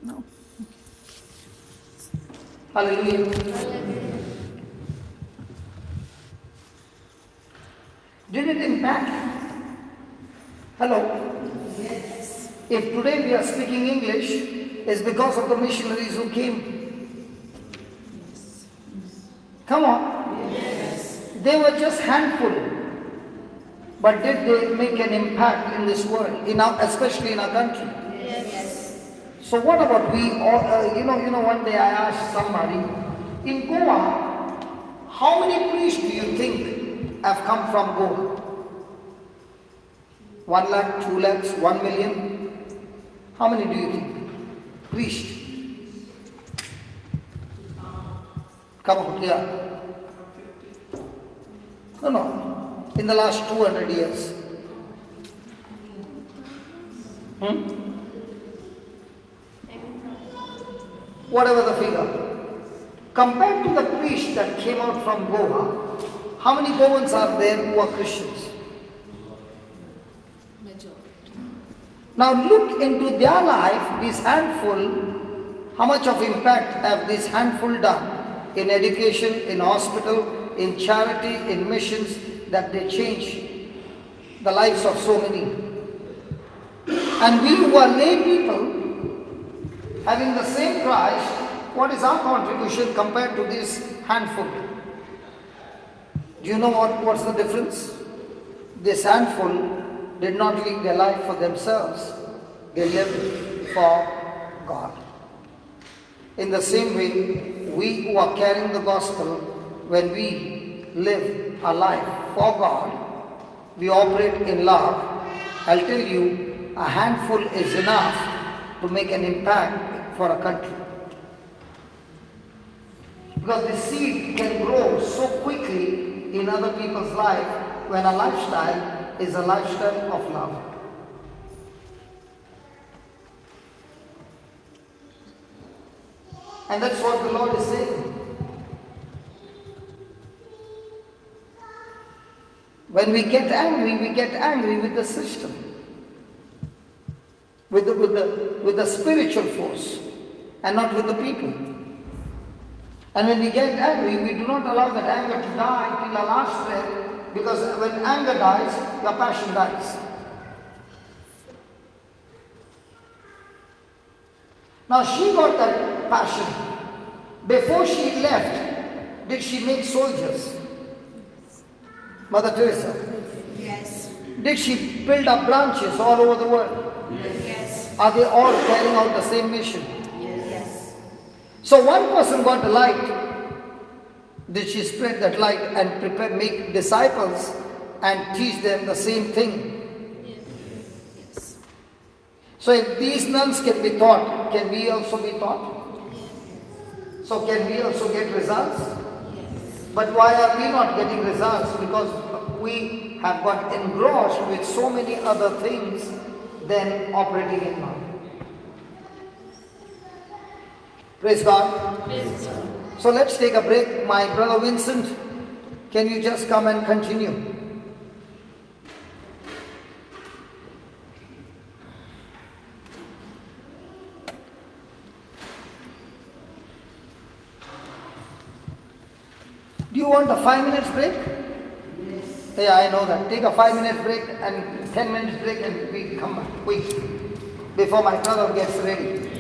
No. Hallelujah. Did it impact? Hello? Yes. If today we are speaking English, it's because of the missionaries who came. Come on. Yes. They were just handful. But did they make an impact in this world, especially in our country? Yes. So what about we all, one day I asked somebody, in Goa, how many priests do you think have come from Goa? 1 lakh, 2 lakhs, 1 million? How many do you think? Priests. Come on, yeah. No. In the last 200 years. Whatever the figure. Compared to the priests that came out from Goa, how many Goans are there who are Christians? Now look into their life, this handful, how much of impact have this handful done in education, in hospital, in charity, in missions, that they change the lives of so many. And we who are lay people, having the same Christ, what is our contribution compared to this handful? Do you know what's the difference? This handful did not live their life for themselves. They lived for God. In the same way, we who are carrying the gospel, when we live our life for God, we operate in love. I'll tell you, a handful is enough to make an impact for a country. Because the seed can grow so quickly in other people's life when a lifestyle is a lifestyle of love. And that's what the Lord is saying. When we get angry with the system, with the spiritual force, and not with the people. And when we get angry, we do not allow that anger to die till our last breath, because when anger dies, your passion dies. Now she got that passion. Before she left, did she make soldiers? Mother Teresa. Yes. Did she build up branches all over the world? Yes. Are they all carrying out the same mission? Yes. So one person got the light. Did she spread that light and prepare, make disciples and teach them the same thing? Yes. So if these nuns can be taught, can we also be taught? So can we also get results? But why are we not getting results? Because we have got engrossed with so many other things than operating in love. Praise God. So let's take a break. My brother Vincent, can you just come and continue? Do you want a 5 minutes break? Yes. Yeah, I know that. Take a 5 minutes break and 10 minutes break and we come back quick before my brother gets ready.